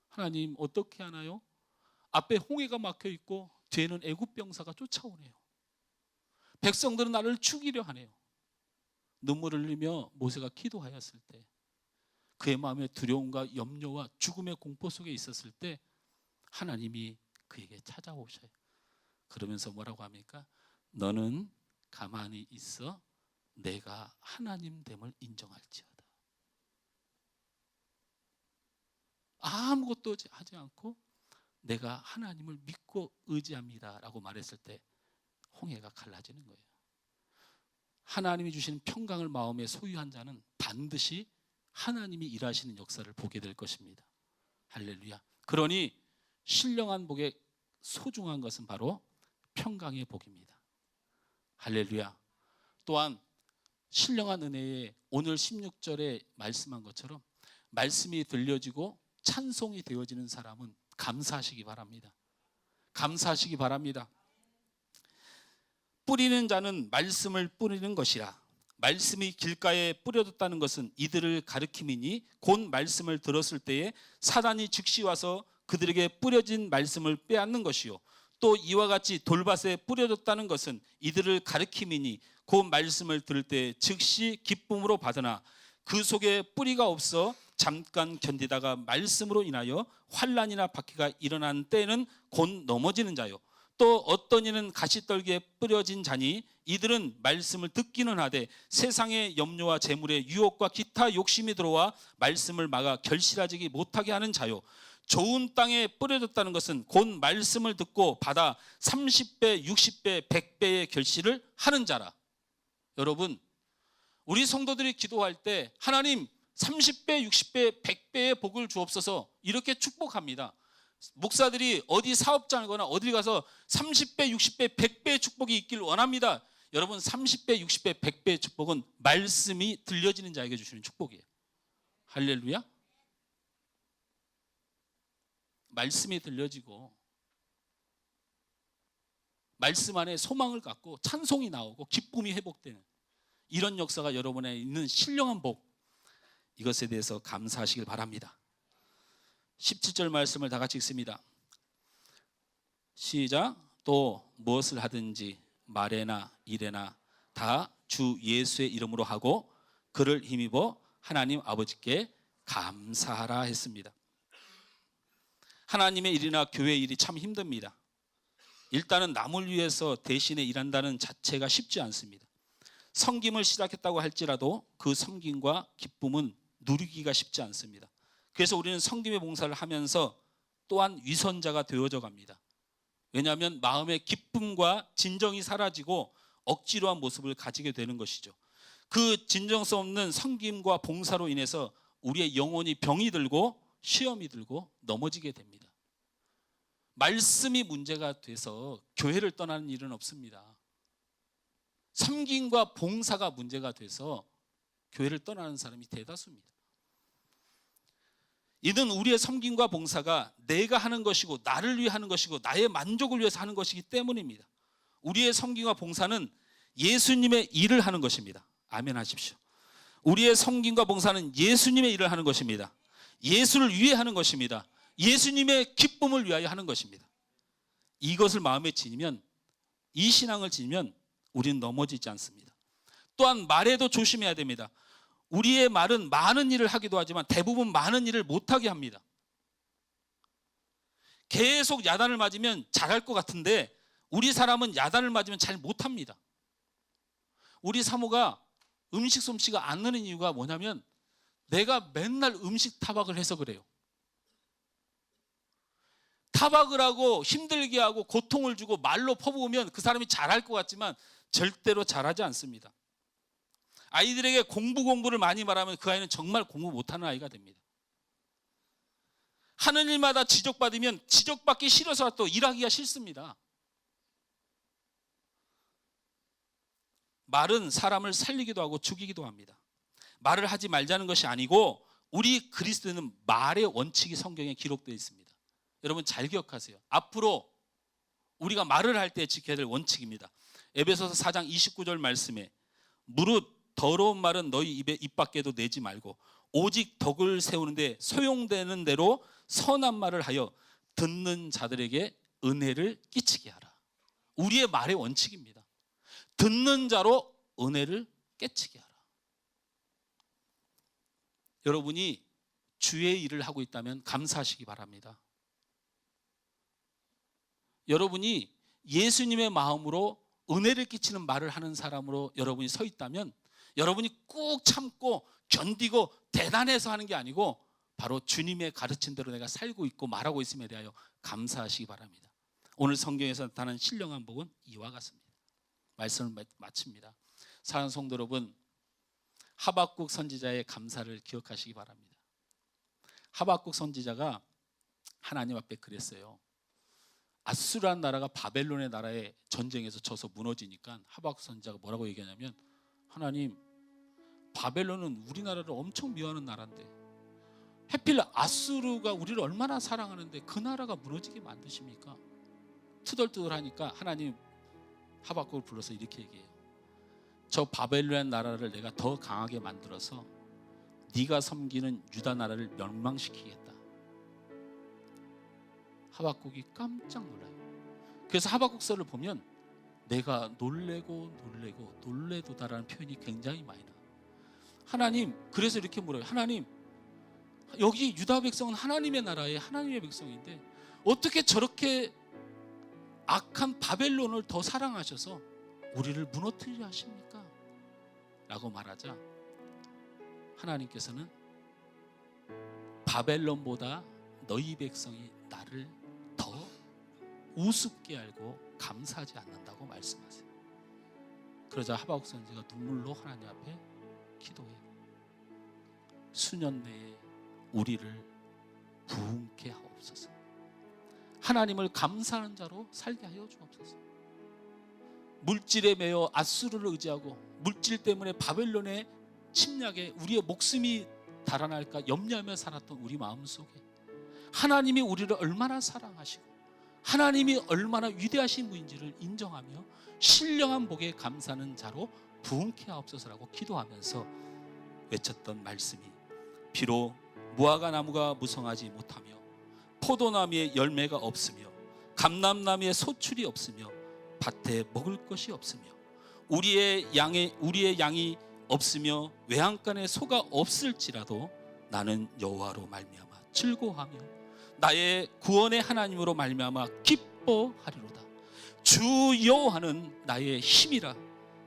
하나님 어떻게 하나요? 앞에 홍해가 막혀 있고 뒤에는 애굽 병사가 쫓아오네요. 백성들은 나를 죽이려 하네요. 눈물을 흘리며 모세가 기도하였을 때, 그의 마음에 두려움과 염려와 죽음의 공포 속에 있었을 때 하나님이 그에게 찾아오셔요. 그러면서 뭐라고 합니까? 너는 가만히 있어 내가 하나님 됨을 인정할지어다. 아무것도 하지 않고 내가 하나님을 믿고 의지합니다 라고 말했을 때 홍해가 갈라지는 거예요. 하나님이 주시는 평강을 마음에 소유한 자는 반드시 하나님이 일하시는 역사를 보게 될 것입니다. 할렐루야. 그러니 신령한 복의 소중한 것은 바로 평강의 복입니다. 할렐루야. 또한 신령한 은혜에 오늘 16절에 말씀한 것처럼 말씀이 들려지고 찬송이 되어지는 사람은 감사하시기 바랍니다. 감사하시기 바랍니다. 뿌리는 자는 말씀을 뿌리는 것이라. 말씀이 길가에 뿌려졌다는 것은 이들을 가리킴이니 곧 말씀을 들었을 때에 사단이 즉시 와서 그들에게 뿌려진 말씀을 빼앗는 것이요. 또 이와 같이 돌밭에 뿌려졌다는 것은 이들을 가리킴이니 곧 말씀을 들을 때 즉시 기쁨으로 받으나 그 속에 뿌리가 없어 잠깐 견디다가 말씀으로 인하여 환난이나 박해가 일어난 때에는 곧 넘어지는 자요. 또 어떤 이는 가시떨기에 뿌려진 자니 이들은 말씀을 듣기는 하되 세상의 염려와 재물의 유혹과 기타 욕심이 들어와 말씀을 막아 결실하지 못하게 하는 자요. 좋은 땅에 뿌려졌다는 것은 곧 말씀을 듣고 받아 30배, 60배, 100배의 결실을 하는 자라. 여러분, 우리 성도들이 기도할 때 하나님 30배, 60배, 100배의 복을 주옵소서 이렇게 축복합니다. 목사들이 어디 사업장을 거나 어디 가서 30배, 60배, 100배의 축복이 있길 원합니다. 여러분, 30배, 60배, 100배의 축복은 말씀이 들려지는 자에게 주시는 축복이에요. 할렐루야. 말씀이 들려지고 말씀 안에 소망을 갖고 찬송이 나오고 기쁨이 회복되는 이런 역사가 여러분에 있는 신령한 복, 이것에 대해서 감사하시길 바랍니다. 17절 말씀을 다 같이 읽습니다. 시작. 또 무엇을 하든지 말에나 일에나 다 주 예수의 이름으로 하고 그를 힘입어 하나님 아버지께 감사하라 했습니다. 하나님의 일이나 교회 일이 참 힘듭니다. 일단은 남을 위해서 대신에 일한다는 자체가 쉽지 않습니다. 섬김을 시작했다고 할지라도 그 섬김과 기쁨은 누리기가 쉽지 않습니다. 그래서 우리는 섬김의 봉사를 하면서 또한 위선자가 되어져 갑니다. 왜냐하면 마음의 기쁨과 진정이 사라지고 억지로 한 모습을 가지게 되는 것이죠. 그 진정성 없는 섬김과 봉사로 인해서 우리의 영혼이 병이 들고 시험이 들고 넘어지게 됩니다. 말씀이 문제가 돼서 교회를 떠나는 일은 없습니다. 섬김과 봉사가 문제가 돼서 교회를 떠나는 사람이 대다수입니다. 이는 우리의 섬김과 봉사가 내가 하는 것이고 나를 위해 하는 것이고 나의 만족을 위해서 하는 것이기 때문입니다. 우리의 섬김과 봉사는 예수님의 일을 하는 것입니다. 아멘 하십시오. 우리의 섬김과 봉사는 예수님의 일을 하는 것입니다. 예수를 위해 하는 것입니다. 예수님의 기쁨을 위하여 하는 것입니다. 이것을 마음에 지니면, 이 신앙을 지니면 우리는 넘어지지 않습니다. 또한 말에도 조심해야 됩니다. 우리의 말은 많은 일을 하기도 하지만 대부분 많은 일을 못하게 합니다. 계속 야단을 맞으면 잘할 것 같은데 우리 사람은 야단을 맞으면 잘 못합니다. 우리 사모가 음식 솜씨가 안 느는 이유가 뭐냐면 내가 맨날 음식 타박을 해서 그래요. 타박을 하고 힘들게 하고 고통을 주고 말로 퍼부으면 그 사람이 잘할 것 같지만 절대로 잘하지 않습니다. 아이들에게 공부를 많이 말하면 그 아이는 정말 공부 못하는 아이가 됩니다. 하는 일마다 지적받으면 지적받기 싫어서 또 일하기가 싫습니다. 말은 사람을 살리기도 하고 죽이기도 합니다. 말을 하지 말자는 것이 아니고 우리 그리스도인은 말의 원칙이 성경에 기록되어 있습니다. 여러분 잘 기억하세요. 앞으로 우리가 말을 할 때 지켜야 될 원칙입니다. 에베소서 4장 29절 말씀에 무릇 더러운 말은 너희 입 밖에도 내지 말고 오직 덕을 세우는데 소용되는 대로 선한 말을 하여 듣는 자들에게 은혜를 끼치게 하라. 우리의 말의 원칙입니다. 듣는 자로 은혜를 끼치게 하라. 여러분이 주의 일을 하고 있다면 감사하시기 바랍니다. 여러분이 예수님의 마음으로 은혜를 끼치는 말을 하는 사람으로 여러분이 서 있다면 여러분이 꾹 참고 견디고 대단해서 하는 게 아니고 바로 주님의 가르친 대로 내가 살고 있고 말하고 있음에 대하여 감사하시기 바랍니다. 오늘 성경에서 나타난 신령한 복은 이와 같습니다. 말씀을 마칩니다. 사랑하는 성도 여러분, 하박국 선지자의 감사를 기억하시기 바랍니다. 하박국 선지자가 하나님 앞에 그랬어요. 아수르라는 나라가 바벨론의 나라에 전쟁에서 져서 무너지니까 하박국 선지자가 뭐라고 얘기하냐면 하나님, 바벨론은 우리나라를 엄청 미워하는 나라인데 하필 아수르가 우리를 얼마나 사랑하는데 그 나라가 무너지게 만드십니까? 투덜투덜하니까 하나님 하박국을 불러서 이렇게 얘기해요. 저 바벨론 나라를 내가 더 강하게 만들어서 네가 섬기는 유다 나라를 멸망시키겠다. 하박국이 깜짝 놀라요. 그래서 하박국서를 보면 내가 놀래도다라는 표현이 굉장히 많이 나와요. 하나님, 그래서 이렇게 물어요. 하나님, 여기 유다 백성은 하나님의 나라에 하나님의 백성인데 어떻게 저렇게 악한 바벨론을 더 사랑하셔서 우리를 무너뜨리려 하십니까? 라고 말하자 하나님께서는 바벨론보다 너희 백성이 나를 더 우습게 알고 감사하지 않는다고 말씀하세요. 그러자 하박국 선지가 눈물로 하나님 앞에 기도해요. 수년 내에 우리를 부흥케 하옵소서. 하나님을 감사하는 자로 살게 하여 주옵소서. 물질에 매여 아수르를 의지하고 물질 때문에 바벨론의 침략에 우리의 목숨이 달아날까 염려하며 살았던 우리 마음속에 하나님이 우리를 얼마나 사랑하시고 하나님이 얼마나 위대하신 분인지를 인정하며 신령한 복에 감사하는 자로 부흥케 하옵소서라고 기도하면서 외쳤던 말씀이, 비록 무화과 나무가 무성하지 못하며 포도나무에 열매가 없으며 감람나무에 소출이 없으며 밭에 먹을 것이 없으며 우리의 양이 없으며 외양간에 소가 없을지라도 나는 여호와로 말미암아 즐거워하며 나의 구원의 하나님으로 말미암아 기뻐하리로다. 주 여호와는 나의 힘이라.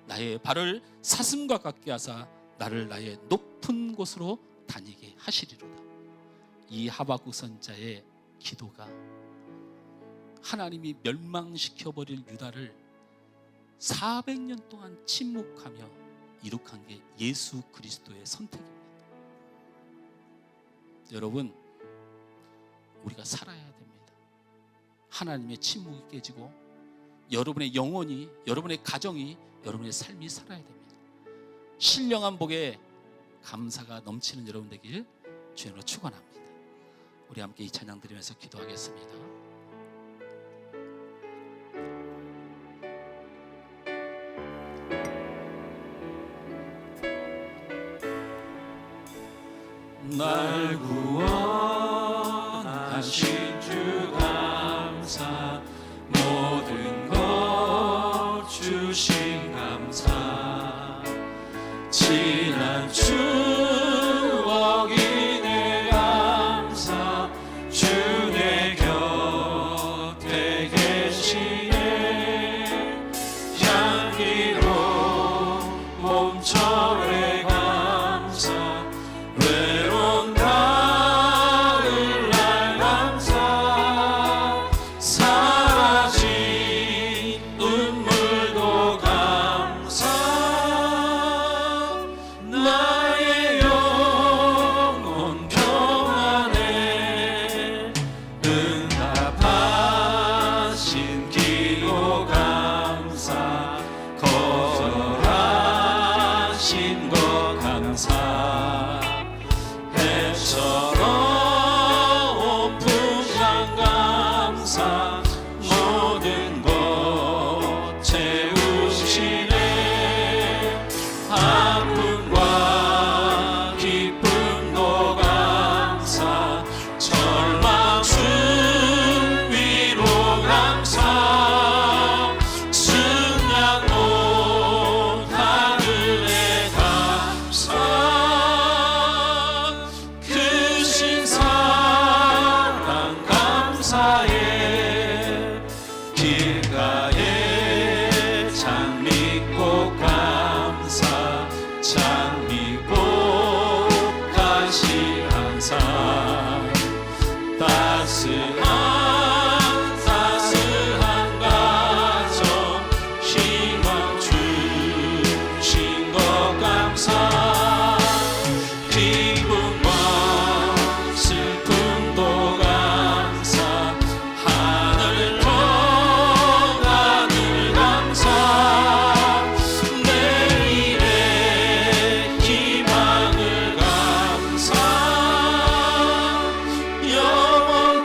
나의 발을 사슴과 같게 하사 나를 나의 높은 곳으로 다니게 하시리로다. 이 하박국 선자의 기도가 하나님이 멸망시켜버릴 유다를 400년 동안 침묵하며 이룩한 게 예수 그리스도의 선택입니다. 여러분, 우리가 살아야 됩니다. 하나님의 침묵이 깨지고 여러분의 영혼이, 여러분의 가정이, 여러분의 삶이 살아야 됩니다. 신령한 복에 감사가 넘치는 여러분 되길 주님으로 축원합니다. 우리 함께 이 찬양 드리면서 기도하겠습니다. 날 구원하신 주 감사, 모든 것 주신 감사, 지난 추억이 내 감사, 주 내 곁에 계시네. 향기로 몸처럼 감사, 외로운 가을 날 감사, 사라진 눈물도 감사, 나의 영혼 평안해. 응답하신 기도 감사, 거절하신 것 감사, 해처럼 풍장 감사, 모든 것 채우시네. 아픔과 기쁨도 감사, 절망 위로 감사, 승량 못하는 내 감사, 크신 사랑 감사해. 길가에 장미꽃 감사, 장미꽃 가시 항상, 따스한 가정 희망 주신 것 감사, 기쁨과 슬픔도 감사, 하늘 평안을 감사, 내일의 희망을 감사,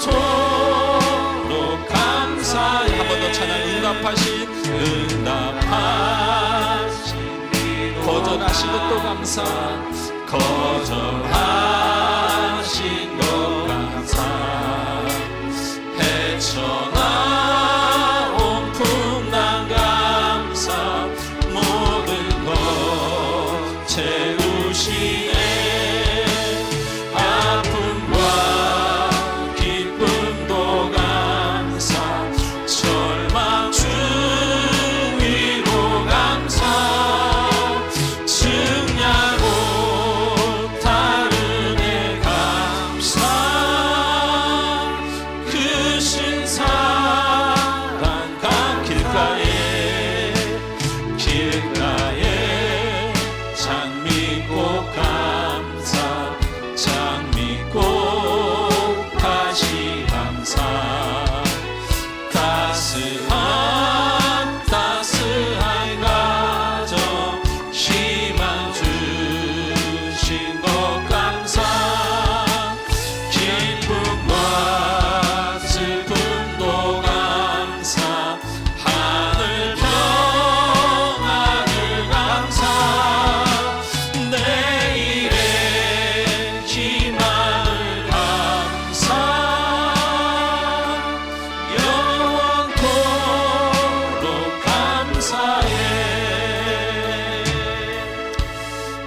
영원토록 감사해. 한 번 더 찬양. 응답하신 거절하신 것도 감사, 거절하신 것 감사, 헤쳐나온 풍랑 감사, 모든 것 채우시네. 아픔과 기쁨도 감사, 절망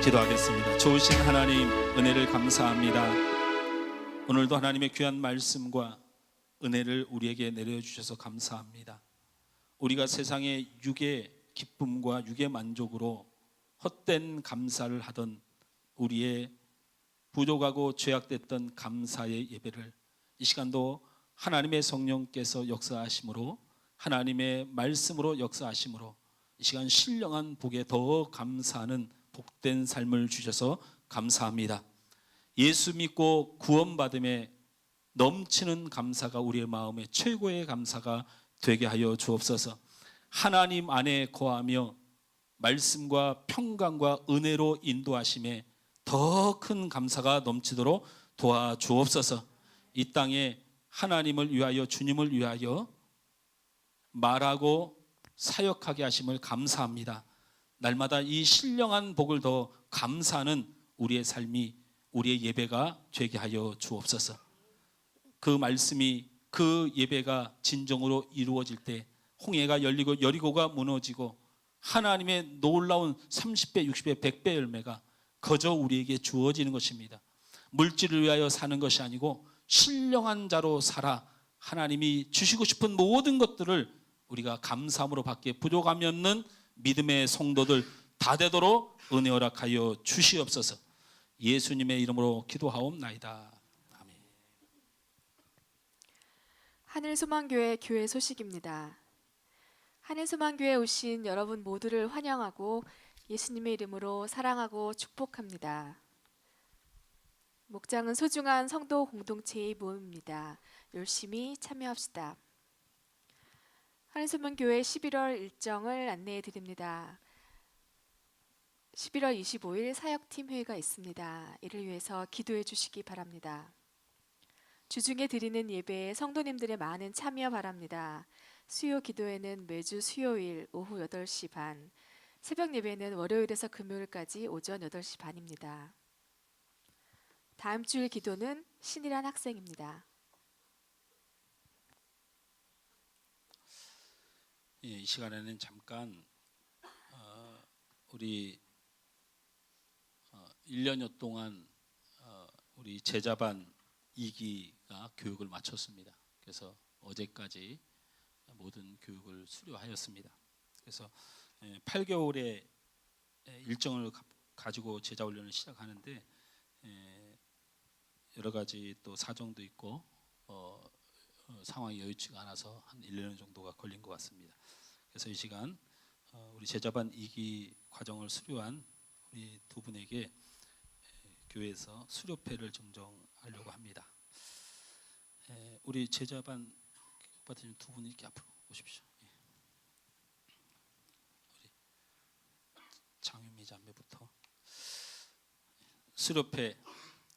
기도하겠습니다. 좋으신 하나님, 은혜를 감사합니다. 오늘도 하나님의 귀한 말씀과 은혜를 우리에게 내려주셔서 감사합니다. 우리가 세상의 육의 기쁨과 육의 만족으로 헛된 감사를 하던 우리의 부족하고 죄악됐던 감사의 예배를 이 시간도 하나님의 성령께서 역사하심으로, 하나님의 말씀으로 역사하심으로 이 시간 신령한 복에 더 감사하는 복된 삶을 주셔서 감사합니다. 예수 믿고 구원받음에 넘치는 감사가 우리의 마음에 최고의 감사가 되게 하여 주옵소서. 하나님 안에 거하며 말씀과 평강과 은혜로 인도하심에 더 큰 감사가 넘치도록 도와주옵소서. 이 땅에 하나님을 위하여, 주님을 위하여 말하고 사역하게 하심을 감사합니다. 날마다 이 신령한 복을 더 감사하는 우리의 삶이, 우리의 예배가 되게 하여 주옵소서. 그 말씀이, 그 예배가 진정으로 이루어질 때 홍해가 열리고 여리고가 무너지고 하나님의 놀라운 30배, 60배, 100배 열매가 거저 우리에게 주어지는 것입니다. 물질을 위하여 사는 것이 아니고 신령한 자로 살아 하나님이 주시고 싶은 모든 것들을 우리가 감사함으로 받기에 부족함이 없는 믿음의 성도들 다 되도록 은혜 허락하여 주시옵소서. 예수님의 이름으로 기도하옵나이다. 아멘. 하늘소망교회 교회 소식입니다. 하늘소망교회에 오신 여러분 모두를 환영하고 예수님의 이름으로 사랑하고 축복합니다. 목장은 소중한 성도 공동체의 모임입니다. 열심히 참여합시다. 하늘소망교회 11월 일정을 안내해 드립니다. 11월 25일 사역팀 회의가 있습니다. 이를 위해서 기도해 주시기 바랍니다. 주중에 드리는 예배에 성도님들의 많은 참여 바랍니다. 수요 기도회는 매주 수요일 오후 8시 반, 새벽 예배는 월요일에서 금요일까지 오전 8시 반입니다. 다음 주일 기도는 신이란 학생입니다. 이 시간에는 잠깐 우리 1년여 동안 우리 제자반 2기가 교육을 마쳤습니다. 그래서 어제까지 모든 교육을 수료하였습니다. 그래서 8개월의 일정을 가지고 제자 훈련을 시작하는데 여러 가지 또 사정도 있고 상황이 여의치가 않아서 한 1년 정도가 걸린 것 같습니다. 그래서 이 시간 우리 제자반 2기 과정을 수료한 우리 두 분에게 교회에서 수료패를 증정하려고 합니다. 우리 제자반 교육받으신 두 분 이렇게 앞으로 오십시오. 우리 장윤미 자매부터. 수료패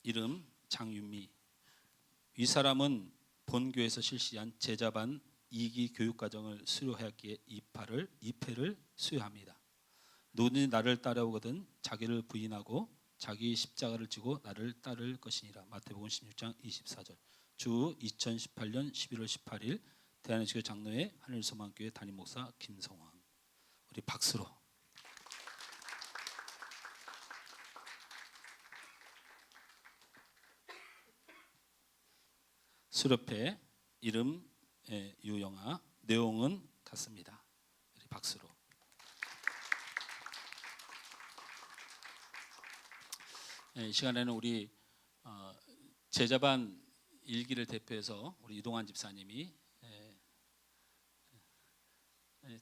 이름 장윤미. 이 사람은 본교에서 실시한 제자반 2기 교육과정을 수료하였기에 2패를 수여합니다. 누구든지 나를 따라오거든 자기를 부인하고 자기 십자가를 지고 나를 따를 것이니라. 마태복음 16장 24절. 주 2018년 11월 18일 대한민국의 장로회 하늘소망교회 담임 목사 김성황. 우리 박수로. 수료패 이름 유영아, 내용은 같습니다. 우리 박수로. 이 시간에는 우리 제자반 1기를 대표해서 우리 이동환 집사님이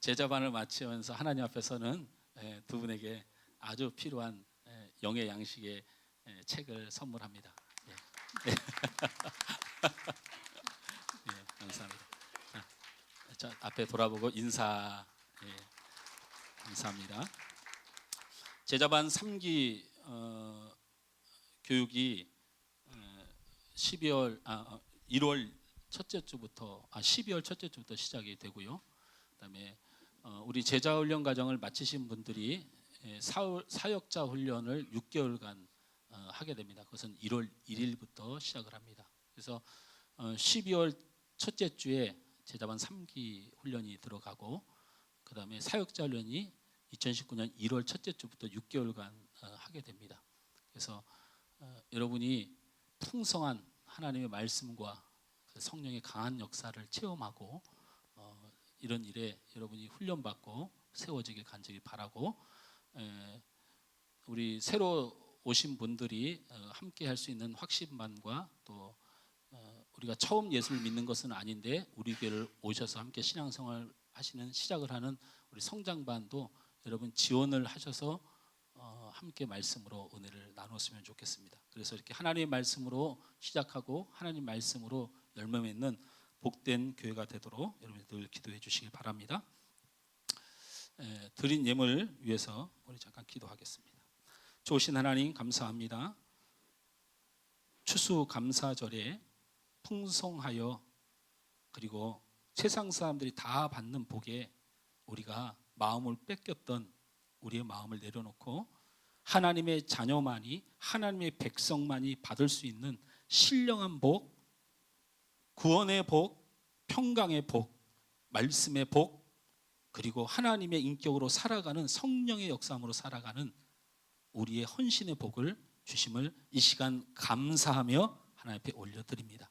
제자반을 마치면서 하나님 앞에서는 두 분에게 아주 필요한 영의 양식의 책을 선물합니다. 예, 감사합니다. 자, 앞에 돌아보고 인사. 감사합니다. 제자반 3기 교육이 1월 첫째 주부터 12월 첫째 주부터 시작이 되고요. 그다음에 우리 제자 훈련 과정을 마치신 분들이 사역자 훈련을 6개월간 하게 됩니다. 그것은 1월 1일부터 시작을 합니다. 그래서 12월 첫째 주에 제자반 3기 훈련이 들어가고 그다음에 사역자 훈련이 2019년 1월 첫째 주부터 6개월간 하게 됩니다. 그래서 여러분이 풍성한 하나님의 말씀과 성령의 강한 역사를 체험하고 이런 일에 여러분이 훈련받고 세워지길 간절히 바라고, 우리 새로 오신 분들이 함께 할 수 있는 확신반과 또 우리가 처음 예수를 믿는 것은 아닌데 우리 교회를 오셔서 함께 신앙생활 하시는 시작을 하는 우리 성장반도 여러분 지원을 하셔서 함께 말씀으로 은혜를 나눴으면 좋겠습니다. 그래서 이렇게 하나님의 말씀으로 시작하고 하나님 말씀으로 열매 맺는 복된 교회가 되도록 여러분이 늘 기도해 주시기 바랍니다. 드린 예물 위해서 우리 잠깐 기도하겠습니다. 좋으신 하나님 감사합니다. 추수감사절에 풍성하여 그리고 세상 사람들이 다 받는 복에 우리가 마음을 뺏겼던 우리의 마음을 내려놓고 하나님의 자녀만이, 하나님의 백성만이 받을 수 있는 신령한 복, 구원의 복, 평강의 복, 말씀의 복, 그리고 하나님의 인격으로 살아가는 성령의 역사함으로 살아가는 우리의 헌신의 복을 주심을 이 시간 감사하며 하나님 앞에 올려드립니다.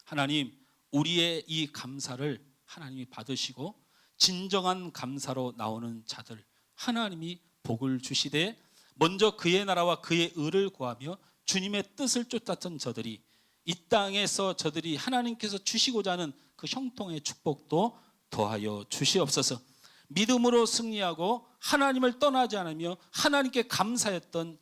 하나님, 우리의 이 감사를 하나님이 받으시고 진정한 감사로 나오는 자들 하나님이 복을 주시되, 먼저 그의 나라와 그의 의를 구하며 주님의 뜻을 쫓았던 저들이 이 땅에서 저들이 하나님께서 주시고자 하는 그 형통의 축복도 더하여 주시옵소서. 믿음으로 승리하고 하나님을 떠나지 않으며 하나님께 감사했던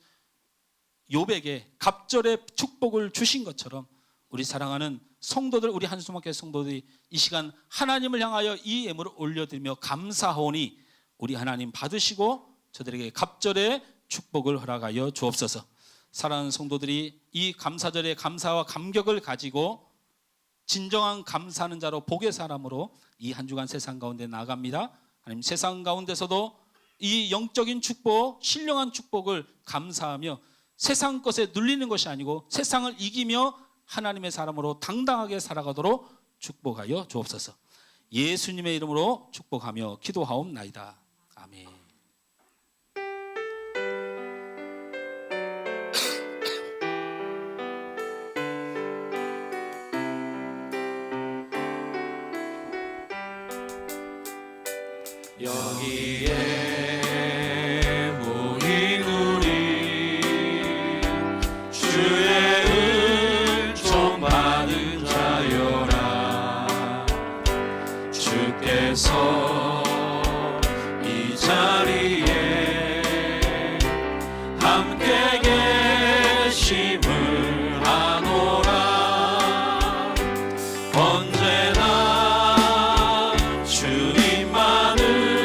욥에게 갑절의 축복을 주신 것처럼 우리 사랑하는 성도들, 우리 한수목회 성도들이 이 시간 하나님을 향하여 이 예물을 올려드리며 감사하오니 우리 하나님 받으시고 저들에게 갑절의 축복을 허락하여 주옵소서. 사랑하는 성도들이 이 감사절의 감사와 감격을 가지고 진정한 감사하는 자로 복의 사람으로 이 한 주간 세상 가운데 나아갑니다. 하나님, 세상 가운데서도 이 영적인 축복, 신령한 축복을 감사하며 세상 것에 눌리는 것이 아니고 세상을 이기며 하나님의 사람으로 당당하게 살아가도록 축복하여 주옵소서. 예수님의 이름으로 축복하며 기도하옵나이다. 아멘. 여기에 모인 우리 주의 은총 받은 자여라. 주께서 이 자리에 함께 계심을 아노라. 언제나 주님만을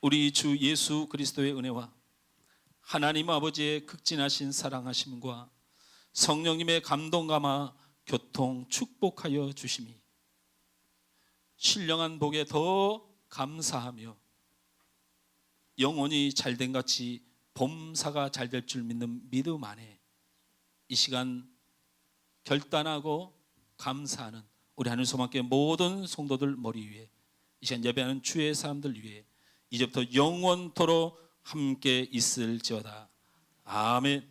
우리 주 예수 그리스도의 은혜와 하나님 아버지의 극진하신 사랑하심과 성령님의 감동 감화 교통 축복하여 주심이 신령한 복에 더 감사하며 영혼이 잘된 같이 범사가 잘 될 줄 믿는 믿음 안에 이 시간 결단하고 감사하는 우리 하늘 소망교회 모든 성도들 머리 위에 이 시간 예배하는 주의 사람들 위해 이제부터 영원토록 함께 있을지어다. 아멘.